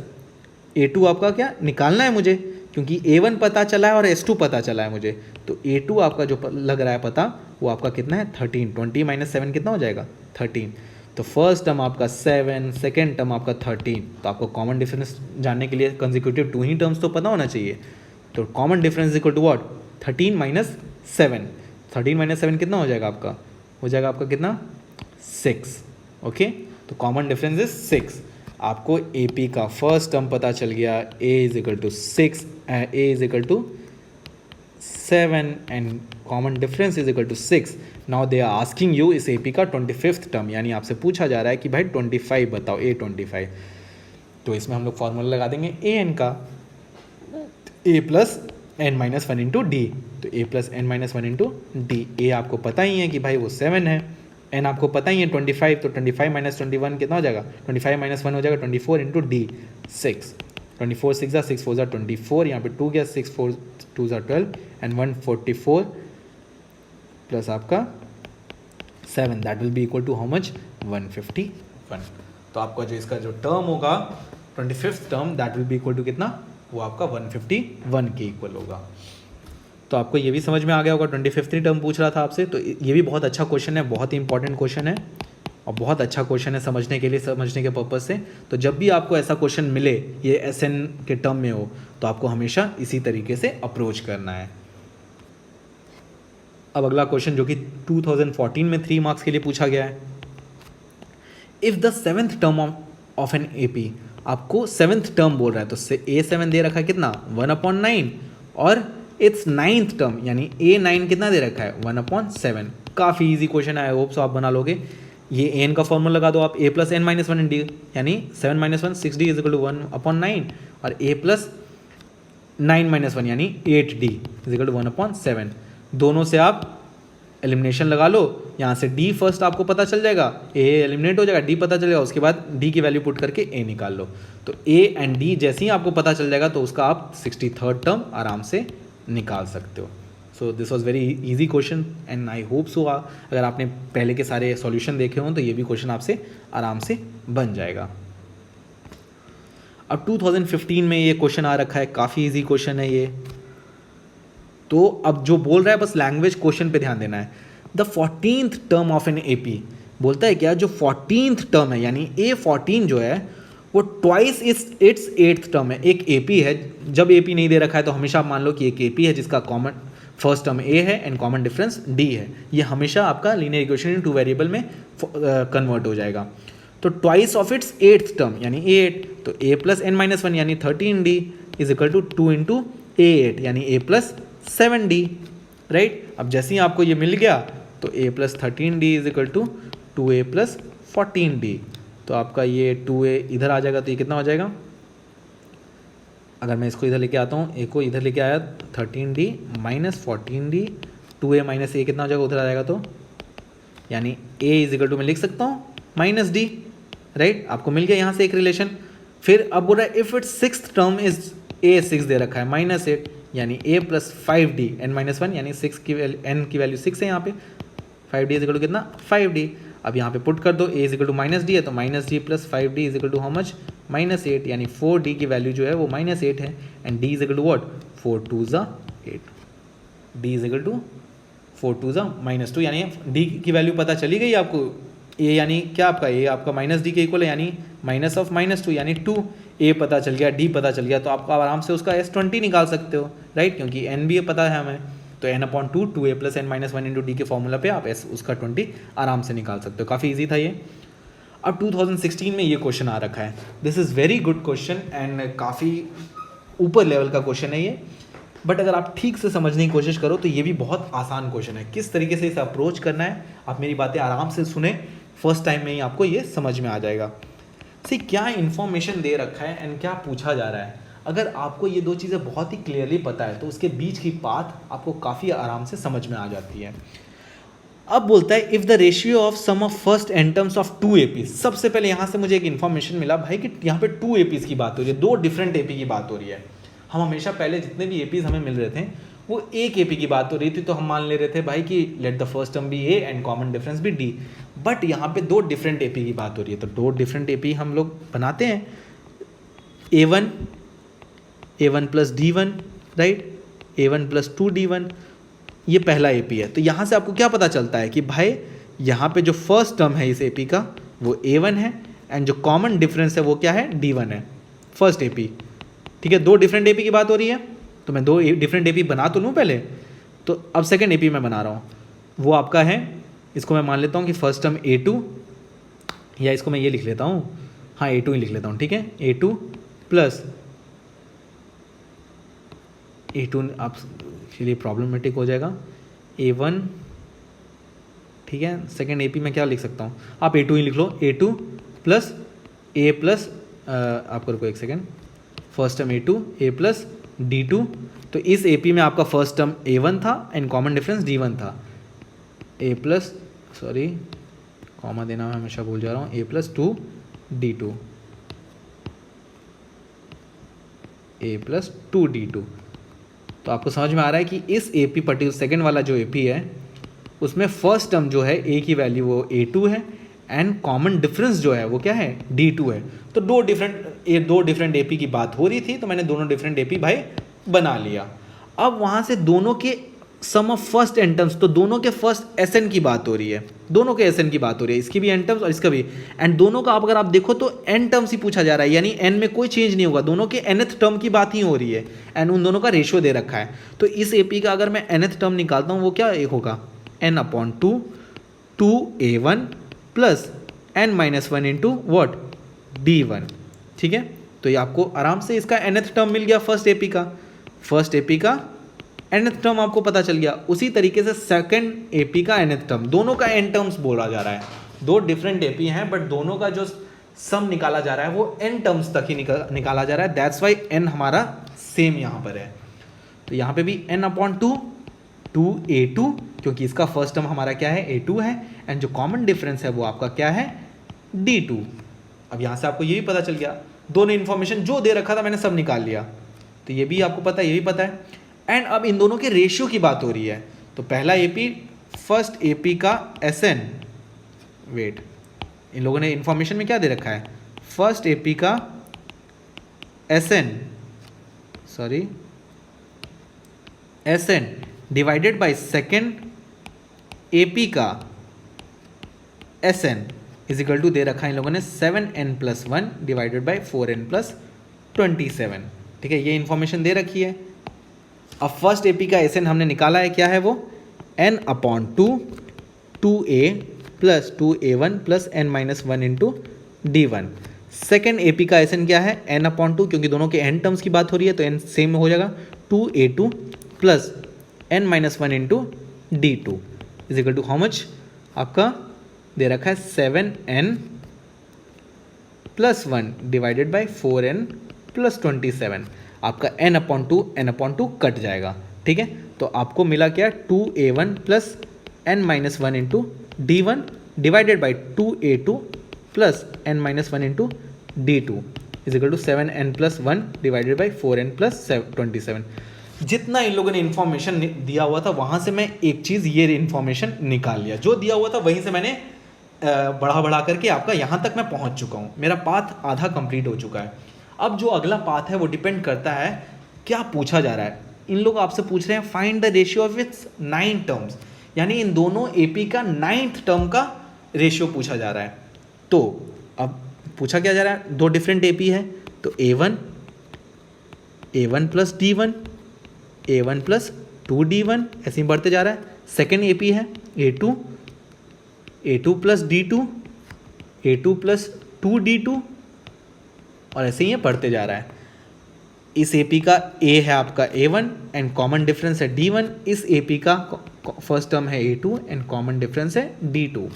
A2 आपका क्या निकालना है मुझे, क्योंकि A1 पता चला है और S2 पता चला है मुझे, तो A2 आपका जो लग रहा है पता, वो आपका कितना है, 13। 20 माइनस 7 कितना हो जाएगा, 13। तो फर्स्ट टर्म आपका 7, सेकेंड टर्म आपका 13। तो आपको कॉमन डिफरेंस जानने के लिए कंसेक्यूटिव 2 ही टर्म्स तो पता होना चाहिए। तो common difference equal to what, 13 minus 7। 13 minus 7 कितना हो जाएगा आपका, हो जाएगा आपका कितना, 6। ओके, तो कॉमन डिफरेंस इज 6। आपको AP का फर्स्ट टर्म पता चल गया, A is equal to 6, A is equal to 7 and common difference is equal to 6। Now they are asking you इस AP का 25th टर्म, यानी आपसे पूछा जा रहा है कि भाई 25 बताओ, A25। तो इसमें हम लोग फॉर्मूला लगा देंगे AN का, A plus n minus 1 into D, तो A plus n minus 1 into D. A आपको पता ही है कि भाई वो 7 है, n आपको पता ही है 25, तो 25 माइनस 21 कितना हो जाएगा, 25 माइनस 1 हो जाएगा 24 इंटू डी, 6। 24 6 जा 6 4 जा 24, यहाँ पे 2 गया, 6 4 2 जा 12 एंड 144 प्लस आपका 7, that will be equal to how much, 151। तो आपका जो इसका जो टर्म होगा 25th term, that will be equal to कितना, वो आपका 151 के इक्वल होगा। तो आपको ये भी समझ में आ गया होगा, 25th टर्म पूछ रहा था आपसे, तो ये भी बहुत अच्छा क्वेश्चन है, बहुत ही इंपॉर्टेंट क्वेश्चन है और बहुत अच्छा क्वेश्चन है समझने के लिए, समझने के पर्पज़ से। तो जब भी आपको ऐसा क्वेश्चन मिले ये SN के टर्म में हो, तो आपको हमेशा इसी तरीके से अप्रोच करना है। अब अगला क्वेश्चन जो कि 2014 में 3 मार्क्स के लिए पूछा गया है, if the 7th term of an AP, आपको 7th टर्म बोल रहा है, तो A7 दे रखा है कितना, 1/9, और इट्स 9th टर्म यानी A9 कितना दे रखा है, 1/7। काफ़ी इजी क्वेश्चन है, आई होप सो आप बना लोगे। ये एन का फॉर्मूला लगा दो आप, A plus n minus 1 D, यानी 7 minus 1 6D is equal to 1/9, और A प्लस 9 माइनस 1 यानी 8D इज इक्वल टू 1/7। दोनों से आप एलिमिनेशन लगा लो, यहाँ से D फर्स्ट आपको पता चल जाएगा, A एलिमिनेट हो जाएगा, D पता चलेगा, उसके बाद D की वैल्यू पुट करके A निकाल लो। तो A एंड D जैसे ही आपको पता चल जाएगा तो उसका आप 63rd टर्म आराम से निकाल सकते हो। So this was very easy question and I hope सो अगर आपने पहले के सारे सॉल्यूशन देखे हों तो ये भी क्वेश्चन आपसे आराम से बन जाएगा। अब 2015 में ये क्वेश्चन आ रखा है, काफ़ी इजी क्वेश्चन है ये। तो अब जो बोल रहा है बस लैंग्वेज क्वेश्चन पे ध्यान देना है। The 14th term of an AP बोलता है क्या, जो 14th टर्म है यानी A14 जो है वो ट्वाइस इट्स 8th टर्म है। एक AP है, जब AP नहीं दे रखा है तो हमेशा आप मान लो कि एक AP है जिसका कॉमन फर्स्ट टर्म A है एंड कॉमन डिफरेंस D है। ये हमेशा आपका लीनियर इक्वेशन इन 2 वेरिएबल में कन्वर्ट हो जाएगा। तो twice of its 8th term यानी A8, तो A प्लस n माइनस 1 यानी 13D is equal to 2 into A8 यानी A प्लस 7D, राइट। अब जैसे ही आपको ये मिल गया तो A plus 13D is equal to 2A plus 14D, तो आपका ये 2a इधर आ जाएगा, तो ये कितना हो जाएगा, अगर मैं इसको इधर लेके आता हूँ, a को इधर लेके आया 13d minus 14d, 2a minus a कितना हो जाएगा, उधर आ जाएगा, तो यानी a इज इक्वल टू मैं लिख सकता हूँ माइनस डी, राइट। आपको मिल गया यहाँ से एक रिलेशन। फिर अब बोल रहा है if it's sixth term is a 6 दे रखा है माइनस 8, यानी a plus 5d n minus 1, यानी 6 की n की वैल्यू 6 है यहाँ पे, 5d इज इक्वल टू कितना 5d। अब यहाँ पे पुट कर दो, a is equal to minus d है, तो minus d plus 5d is equal to how much, minus 8, यानी 4d की वैल्यू जो है वो माइनस 8 है, and d is equal to what, 4 2 ज़ा 8, d इज इक्वल टू 4 2 ज़ा माइनस 2, यानी d की वैल्यू पता चली गई आपको। a यानी क्या आपका, a आपका माइनस डी के इक्वल है, यानी माइनस ऑफ माइनस 2, यानी 2, a पता चल गया, d पता चल गया, तो आप आराम से उसका s20 निकाल सकते हो, राइट, क्योंकि n भी पता है हमें, तो n/2 2a plus n minus 1 into D के फॉर्मूला पे आप s उसका 20 आराम से निकाल सकते हो। काफ़ी इजी था ये। अब 2016 में ये क्वेश्चन आ रखा है, this is very good question and काफ़ी ऊपर लेवल का क्वेश्चन है ये, बट अगर आप ठीक से समझने की कोशिश करो तो ये भी बहुत आसान क्वेश्चन है। किस तरीके से इसे अप्रोच करना है, आप मेरी बातें आराम से सुने, फर्स्ट टाइम में ही आपको ये समझ में आ जाएगा। सी क्या इन्फॉर्मेशन दे रखा है एंड क्या पूछा जा रहा है, अगर आपको ये दो चीज़ें बहुत ही क्लियरली पता है तो उसके बीच की पाथ आपको काफ़ी आराम से समझ में आ जाती है। अब बोलता है if the ratio of sum of first N terms of 2 APs. सबसे पहले यहाँ से मुझे एक इन्फॉर्मेशन मिला भाई कि यहाँ पे 2 एपीज की बात हो रही है, 2 डिफरेंट एपी की बात हो रही है। हम हमेशा पहले जितने भी एपीज हमें मिल रहे थे वो एक एपी की बात हो रही थी, तो हम मान ले रहे थे भाई कि let the first term be a and common difference be d, but यहाँ पे 2 डिफरेंट एपी की बात हो रही है, तो 2 डिफरेंट एपी हम लोग बनाते हैं, a1 plus d1, right, a1 plus 2d1, ये पहला एपी है। तो यहाँ से आपको क्या पता चलता है कि भाई यहाँ पे जो फर्स्ट टर्म है इस एपी का वो a1 है एंड जो कॉमन डिफरेंस है वो क्या है, d1 है, फर्स्ट एपी। ठीक है, 2 डिफरेंट एपी की बात हो रही है, तो मैं 2 डिफरेंट एपी बना तो लूँ पहले, तो अब सेकंड एपी मैं बना रहा हूँ, वो आपका है, इसको मैं मान लेता हूँ कि फर्स्ट टर्म a2, या इसको मैं ये लिख लेता हूँ, हाँ a2 ही लिख लेता हूँ, ठीक है, a2 प्लस a2 आप के लिए प्रॉब्लमेटिक हो जाएगा, a1, ठीक है, सेकेंड एपी में क्या लिख सकता हूँ, आप a2 ही लिख लो, a2 प्लस a प्लस आपको रुको एक second, first term a2 a plus d2, तो इस एपी में आपका फर्स्ट टर्म a1 था एंड कॉमन डिफरेंस d1 था, a प्लस, सॉरी कॉमा देना मैं हमेशा भूल जा रहा हूँ, a plus 2 d2, a plus 2 d2। तो आपको समझ में आ रहा है कि इस एपी पर्टिकुलर सेकंड वाला जो एपी है उसमें फर्स्ट टर्म जो है ए की वैल्यू वो a2 है एंड कॉमन डिफरेंस जो है वो क्या है, d2 है। तो 2 डिफरेंट एपी की बात हो रही थी, तो मैंने दोनों डिफरेंट एपी भाई बना लिया। अब वहाँ से दोनों के सम ऑफ फर्स्ट एन टर्म्स, तो दोनों के फर्स्ट एस एन की बात हो रही है, दोनों के एस एन की बात हो रही है, इसकी भी एन टर्म्स और इसका भी, एंड दोनों का अगर आप देखो तो एन टर्म्स ही पूछा जा रहा है, यानी एन में कोई चेंज नहीं होगा, दोनों के एनथ टर्म की बात ही हो रही है एंड उन दोनों का रेशियो दे रखा है। तो इस एपी का अगर मैं एनथ टर्म निकालता हूँ वो क्या एक होगा, n/2 2a1 plus n minus 1 into what d1, ठीक है। तो ये आपको आराम से इसका nth टर्म मिल गया, फर्स्ट एपी का nth टर्म आपको पता चल गया। उसी तरीके से सेकंड एपी का nth टर्म, दोनों का n टर्म्स बोला जा रहा है, 2 डिफरेंट एपी हैं बट दोनों का जो सम निकाला जा रहा है वो n टर्म्स तक ही निकाला जा रहा है, दैट्स वाई n हमारा सेम यहाँ पर है। तो यहाँ पे भी n/2 2a2, क्योंकि इसका फर्स्ट टर्म हमारा क्या है, a2 है एंड जो कॉमन डिफरेंस है वो आपका क्या है, d2। अब यहाँ से आपको ये भी पता चल गया, दोनों इन्फॉर्मेशन जो दे रखा था मैंने सब निकाल लिया, तो ये भी आपको पता है, ये भी पता है। एंड अब इन दोनों के रेशियो की बात हो रही है, तो पहला एपी फर्स्ट एपी का SN, वेट, इन लोगों ने इन्फॉर्मेशन में क्या दे रखा है, फर्स्ट एपी का SN, sorry SN divided by second AP का SN इज इक्वल टू दे रखा है इन लोगों ने 7n+1 डिवाइडेड बाय 4n+27, ठीक है, ये इन्फॉर्मेशन दे रखी है। अब फर्स्ट एपी का SN हमने निकाला है, क्या है वो, n/2 2a plus 2a1 plus n-1 into d1। Second AP का SN क्या है, n/2, क्योंकि दोनों के n टर्म्स की बात हो रही है तो n सेम हो जाएगा, 2a2 plus n-1 into d2 is equal to how much, आपका दे रखा है 7n plus 1 divided by 4n plus 27, आपका n/2 कट जाएगा, ठीक है। तो आपको मिला क्या, 2a1 plus n-1 into d1 divided by 2a2 plus n-1 into d2 is equal to 7n+1 divided by 4n plus 27। जितना इन लोगों ने इन्फॉर्मेशन दिया हुआ था वहाँ से मैं एक चीज़ ये इन्फॉर्मेशन निकाल लिया, जो दिया हुआ था वहीं से मैंने बढ़ा करके आपका यहाँ तक मैं पहुँच चुका हूँ, मेरा पाथ आधा कंप्लीट हो चुका है। अब जो अगला पाथ है वो डिपेंड करता है क्या पूछा जा रहा है। इन लोग आपसे पूछ रहे हैं find the ratio of it's 9 terms, यानी इन दोनों एपी का 9th टर्म का रेशियो पूछा जा रहा है। तो अब पूछा क्या जा रहा है, दो डिफरेंट एपी है, तो a1 plus d1, a1 plus 2d1 ऐसे ही बढ़ते जा रहा है। सेकेंड एपी है a2 plus d2, a2 plus 2d2 और ऐसे ही ये बढ़ते जा रहा है। इस एपी का a है आपका a1 एंड कॉमन डिफरेंस है d1, इस एपी का फर्स्ट टर्म है a2 एंड कॉमन डिफरेंस है d2।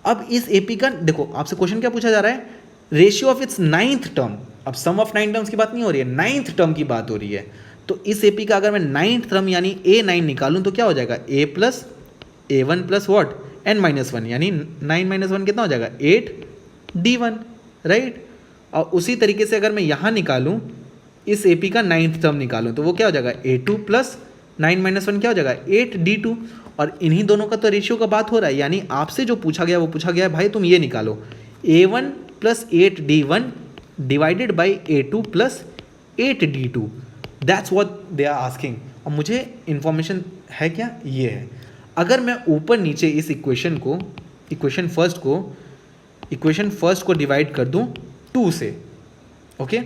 अब इस एपी का देखो आपसे क्वेश्चन क्या पूछा जा रहा है, ratio of it's 9th term. अब सम ऑफ 9 टर्म्स की बात नहीं हो रही है, 9th टर्म की बात हो रही है। तो इस एपी का अगर मैं 9th टर्म यानी a9 निकालूं तो क्या हो जाएगा, a plus a1 plus what n-1, यानी 9 - 1 कितना हो जाएगा 8d1, राइट। और उसी तरीके से अगर मैं यहाँ निकालूं इस एपी का 9th टर्म निकालूं तो वो क्या हो जाएगा a2 प्लस 9 - 1 क्या हो जाएगा 8d2। और इन्हीं दोनों का तो रेशियो का बात हो रहा है, यानी आपसे जो पूछा गया वो पूछा गया है भाई तुम ये निकालो a1 plus 8d1 divided by a2 plus 8d2, that's what they are asking. और मुझे इन्फॉर्मेशन है क्या, ये है। अगर मैं ऊपर नीचे इस इक्वेशन फर्स्ट को डिवाइड कर दूं 2 से, ओके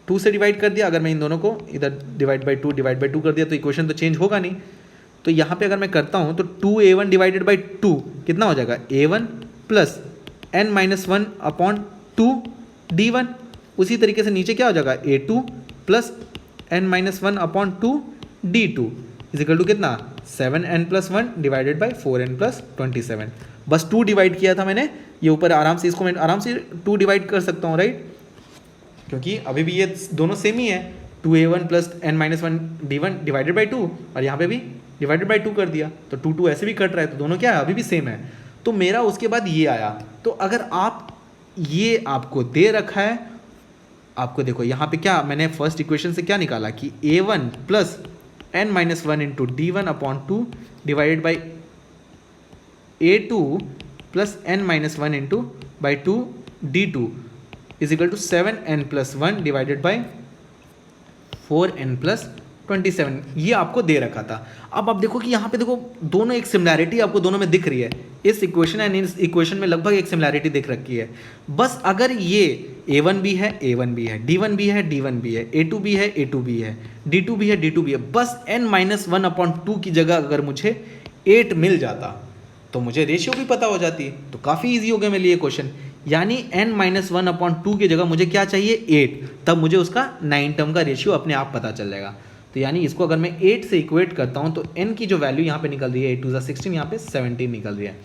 2 से डिवाइड कर दिया, अगर मैं इन दोनों को इधर डिवाइड बाई 2 कर दिया तो इक्वेशन तो चेंज होगा नहीं। तो यहाँ पे अगर मैं करता हूँ तो 2a1 डिवाइडेड बाई 2 कितना हो जाएगा a1 plus n-1 upon 2d1। उसी तरीके से नीचे क्या हो जाएगा a2 plus n-1 upon 2d2 is equal to कितना 7n+1 divided by 4n plus 27। बस 2 डिवाइड किया था मैंने, ये ऊपर आराम से इसको मैं आराम से 2 डिवाइड कर सकता हूँ, राइट, क्योंकि अभी भी ये दोनों सेम ही है। 2a1 plus n-1 d1 divided by 2 और यहाँ पे भी डिवाइडेड बाई 2 कर दिया, तो 2 ऐसे भी कट रहा है, तो दोनों क्या है अभी भी सेम है। तो मेरा उसके बाद ये आया। तो अगर आप ये आपको दे रखा है, आपको देखो यहाँ पे क्या मैंने फर्स्ट इक्वेशन से क्या निकाला कि a1 plus n-1 into d1 upon 2 divided by a2 plus n-1 into by 2 d2 is equal to 7n+1 divided by 4n plus 27, ये आपको दे रखा था। अब आप देखो कि यहाँ पे देखो दोनों एक सिमिलैरिटी आपको दोनों में दिख रही है, इस इक्वेशन एंड इस इक्वेशन में लगभग एक सिमिलैरिटी दिख रखी है। बस अगर ये a1 भी है a1 भी है, d1 भी है d1 भी है, a2 भी है a2 भी है, d2 भी है d2 भी है, बस n-1 अपॉन 2 की जगह अगर मुझे 8 मिल जाता तो मुझे रेशियो भी पता हो जाती, तो काफ़ी ईजी हो गया मेरे लिए क्वेश्चन। यानी n-1 अपॉन 2 की जगह मुझे क्या चाहिए 8, तब मुझे उसका 9 टर्म का रेशियो अपने आप पता चल जाएगा। तो यानी इसको अगर मैं 8 से इक्वेट करता हूँ तो n की जो वैल्यू यहाँ पे निकल रही है 8 2 16, यहाँ पे 17 निकल रही है।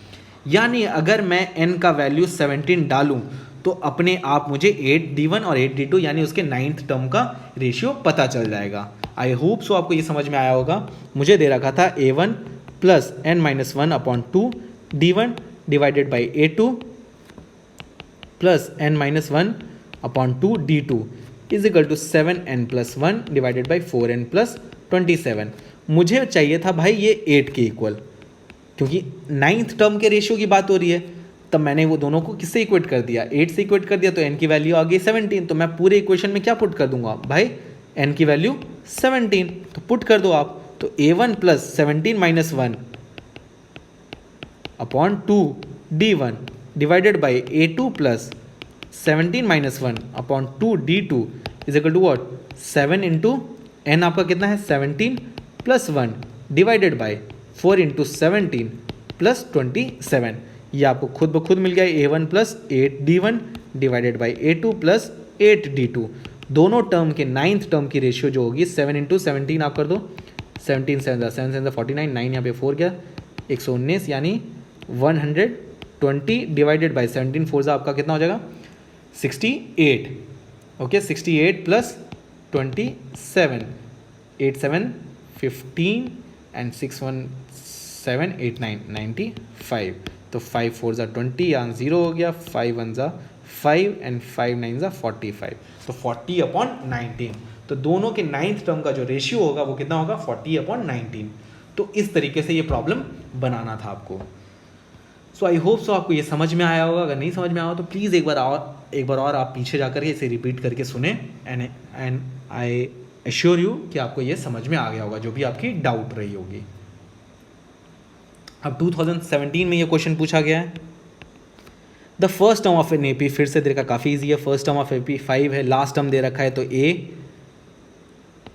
यानी अगर मैं n का वैल्यू 17 डालूँ तो अपने आप मुझे 8d1 और 8d2 यानी उसके 9th टर्म का रेशियो पता चल जाएगा। आई होप सो आपको ये समझ में आया होगा। मुझे दे रखा था a1 plus n-1 upon 2 d1 divided by a2 plus n-1 upon 2 d2 is equal to 7n+1 divided by 4n plus 27। मुझे चाहिए था भाई ये 8 के इक्वल, क्योंकि 9th टर्म के रेशियो की बात हो रही है। तब मैंने वो दोनों को किससे इक्वेट कर दिया 8 से इक्वेट कर दिया, तो n की वैल्यू आ गई 17। तो मैं पूरे इक्वेशन में क्या पुट कर दूंगा भाई n की वैल्यू 17, तो पुट कर दो आप। तो a1 plus 17-1 upon 2 d1 divided by a2 plus 17-1 upon 2 d2 is equal to what 7 into n आपका कितना है 17 plus 1 divided by 4 into 17 plus 27। ये आपको खुद ब खुद मिल गया a1 plus 8d1 divided by a2 plus 8d2। दोनों टर्म के 9th टर्म की रेशियो जो होगी 7 इंटू 17 आप कर दो, 17 7 7 49, 9 यहाँ पे 4 गया 119, यानी 120 डिवाइडेड बाई 17 4 आपका कितना हो जाएगा 68, ओके 68 प्लस 27, 8 7 15 एंड 6 1 7 8 9 95, तो 5 4 ज़ा 20, यहाँ 0 हो गया, 5 1 ज़ा 5 एंड 5 9 ज़ा 45, तो 40/19, तो दोनों के 9th टर्म का जो रेशियो होगा वो कितना होगा 40/19। तो इस तरीके से ये प्रॉब्लम बनाना था आपको। सो आई होप सो आपको ये समझ में आया होगा। अगर नहीं समझ में आया हो तो प्लीज़ एक बार और आप पीछे जाकर इसे रिपीट करके सुने, एंड आई एश्योर यू कि आपको ये समझ में आ गया होगा जो भी आपकी डाउट रही होगी। अब 2017 में ये क्वेश्चन पूछा गया है। The first term of an AP, फिर से देखा काफ़ी ईजी है, फर्स्ट टर्म ऑफ एपी 5 है, लास्ट टर्म दे रखा है तो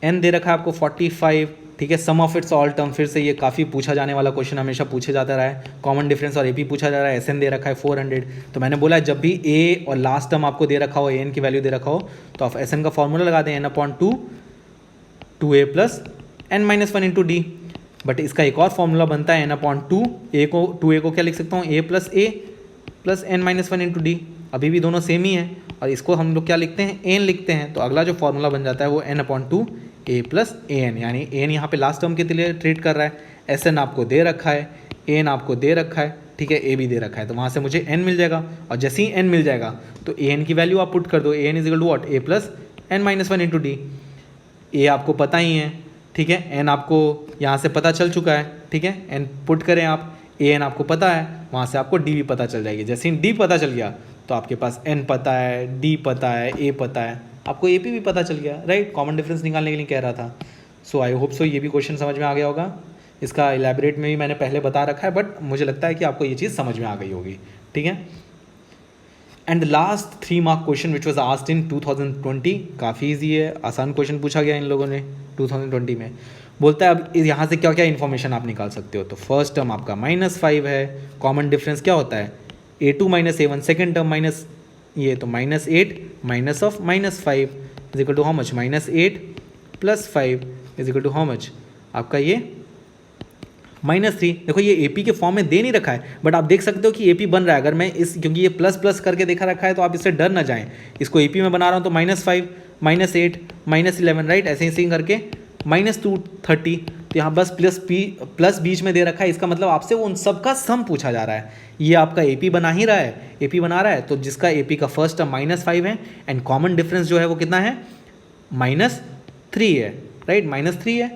एन दे रखा है आपको 45, ठीक है। Sum of it's all term, फिर से ये काफ़ी पूछा जाने वाला क्वेश्चन, हमेशा पूछे जाता रहा है। कॉमन डिफरेंस और एपी पूछा जा रहा है, एसएन दे रखा है 400, तो मैंने बोला जब भी ए और लास्ट टर्म आपको दे रखा हो, एन की वैल्यू दे रखा हो, तो आप एसएन का फॉर्मूला लगा दें n/2 2a plus n-1 into D. But इसका एक और फॉर्मूला बनता है n/2, a को 2a को क्या लिख सकता हूँ, a plus n-1 into D. अभी भी दोनों सेम ही है, और इसको हम लोग क्या लिखते हैं, एन लिखते हैं। तो अगला जो फॉर्मूला बन जाता है वो n/2 a प्लस एन, यानी एन यहाँ पे लास्ट टर्म के लिए ट्रीट कर रहा है, एस एन आपको दे रखा है, एन आपको दे रखा है, ठीक है, ए भी दे रखा है, तो वहाँ से मुझे एन मिल जाएगा। और जैसे ही एन मिल जाएगा तो ए एन की वैल्यू आप पुट कर दो, n is equal to what, a plus n-1 into d. A आपको पता ही है, ठीक है, एन आपको यहाँ से पता चल चुका है, ठीक है, एन पुट करें आप, ए एन आपको पता है, वहाँ से आपको डी भी पता चल जाएगी। जैसे ही डी पता चल गया तो आपके पास एन पता है, डी पता है, ए पता है, आपको ए पी भी पता चल गया, राइट। कॉमन डिफरेंस निकालने के लिए कह रहा था। सो आई होप सो ये भी क्वेश्चन समझ में आ गया होगा। इसका इलेबरेट में भी मैंने पहले बता रखा है, बट मुझे लगता है कि आपको ये चीज़ समझ में आ गई होगी, ठीक है। And the last 3 mark question which was asked in 2020, काफ़ी ईजी है, आसान क्वेश्चन पूछा गया इन लोगों ने 2020 में। बोलता है अब यहाँ से क्या क्या इन्फॉर्मेशन आप निकाल सकते हो। तो फर्स्ट टर्म आपका -5 है, कॉमन डिफरेंस क्या होता है, a2 - a1, second term minus ये, तो -8 minus of -5 is equal to how much, -8 plus 5 is equal to how much, आपका ये -3। देखो ये AP के फॉर्म में दे नहीं रखा है, बट आप देख सकते हो कि AP बन रहा है। अगर मैं इस, क्योंकि ये प्लस प्लस करके देखा रखा है, तो आप इससे डर ना जाएं। इसको AP में बना रहा हूँ तो -5 -8 -11, राइट, ऐसे ही करके -230, तो यहाँ बस प्लस बीच में दे रखा है, इसका मतलब आपसे उन सब का सम पूछा जा रहा है। ये आपका AP बना ही रहा है, AP बना रहा है, तो जिसका AP का फर्स्ट टर्म -5 है एंड कॉमन डिफरेंस जो है वो कितना है, -3 है, राइट, -3 है।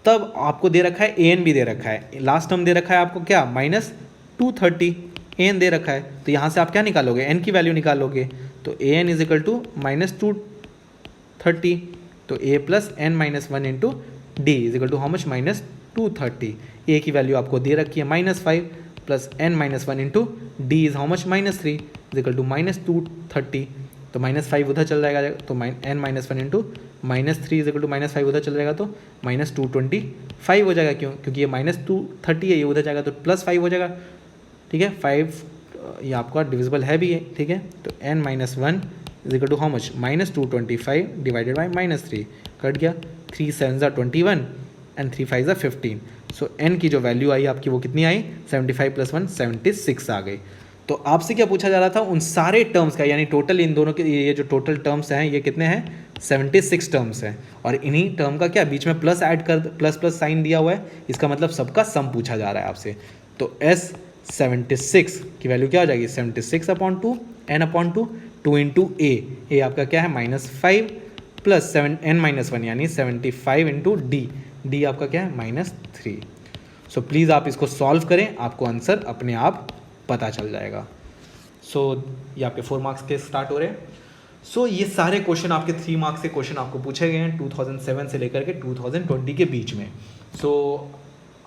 तब आपको दे रखा है AN भी दे रखा है, लास्ट टर्म दे रखा है आपको क्या, -230, AN दे रखा है, तो यहाँ से आप क्या निकालोगे, N की वैल्यू निकालोगे, तो AN इज इक्वल टू -230, तो A plus n-1 into d is equal to how much, -230। A की वैल्यू आपको दे रखी है -5 plus n-1 into d is how much, -3 is equal to -230, तो -5 उधर चल जाएगा, तो n-1 into -3 is equal to -5 उधर चल जाएगा, तो -225 हो जाएगा। क्यों, क्योंकि ये -230 है, ये उधर जाएगा तो +5 हो जाएगा, ठीक है। 5 ये आपका डिविजिबल है भी है, ठीक है, तो n-1 is equal to how much, -225 divided by -3, cut गया, 3 7 ज़ा 21 एंड 3 5 ज़ा 15। सो n की जो वैल्यू आई आपकी वो कितनी आई, 75 + 1 76 आ गई। तो आपसे क्या पूछा जा रहा था, उन सारे टर्म्स का, यानी टोटल इन दोनों के ये जो टोटल टर्म्स हैं ये कितने हैं, 76 टर्म्स हैं, और इन्हीं टर्म का क्या बीच में प्लस ऐड कर, प्लस साइन दिया हुआ है, इसका मतलब सबका सम पूछा जा रहा है आपसे। तो S76 की वैल्यू क्या हो जाएगी, 76/2 n/2 2 इंटू ए आपका क्या है -5 प्लस n-1 यानी 75 इंटू डी आपका क्या है -3। सो प्लीज़ आप इसको सॉल्व करें, आपको आंसर अपने आप पता चल जाएगा। सो ये आपके 4 मार्क्स के स्टार्ट हो रहे हैं। सो ये सारे क्वेश्चन आपके 3 मार्क्स के क्वेश्चन आपको पूछे गए हैं 2007 से लेकर के 2020 के बीच में। सो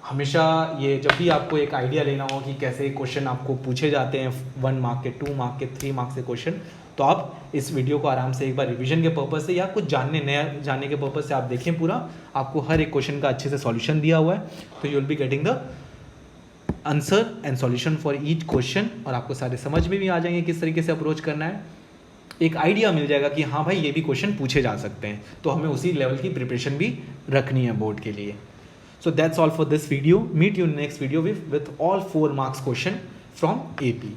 हमेशा ये जब भी आपको एक आइडिया लेना हो कि कैसे क्वेश्चन आपको पूछे जाते हैं 1 मार्क के, 2 मार्क के, 3 मार्क्स के क्वेश्चन, तो आप इस वीडियो को आराम से एक बार रिवीजन के पर्पज़ से या कुछ नया जानने के पर्पज़ से आप देखें पूरा। आपको हर एक क्वेश्चन का अच्छे से सॉल्यूशन दिया हुआ है, तो you will be getting the answer and solution for each question, और आपको सारे समझ में भी आ जाएंगे किस तरीके से अप्रोच करना है। एक आइडिया मिल जाएगा कि हाँ भाई ये भी क्वेश्चन पूछे जा सकते हैं, तो हमें उसी लेवल की प्रिपरेशन भी रखनी है बोर्ड के लिए। So that's all for this video. Meet you in next video with all 4 marks question from AP.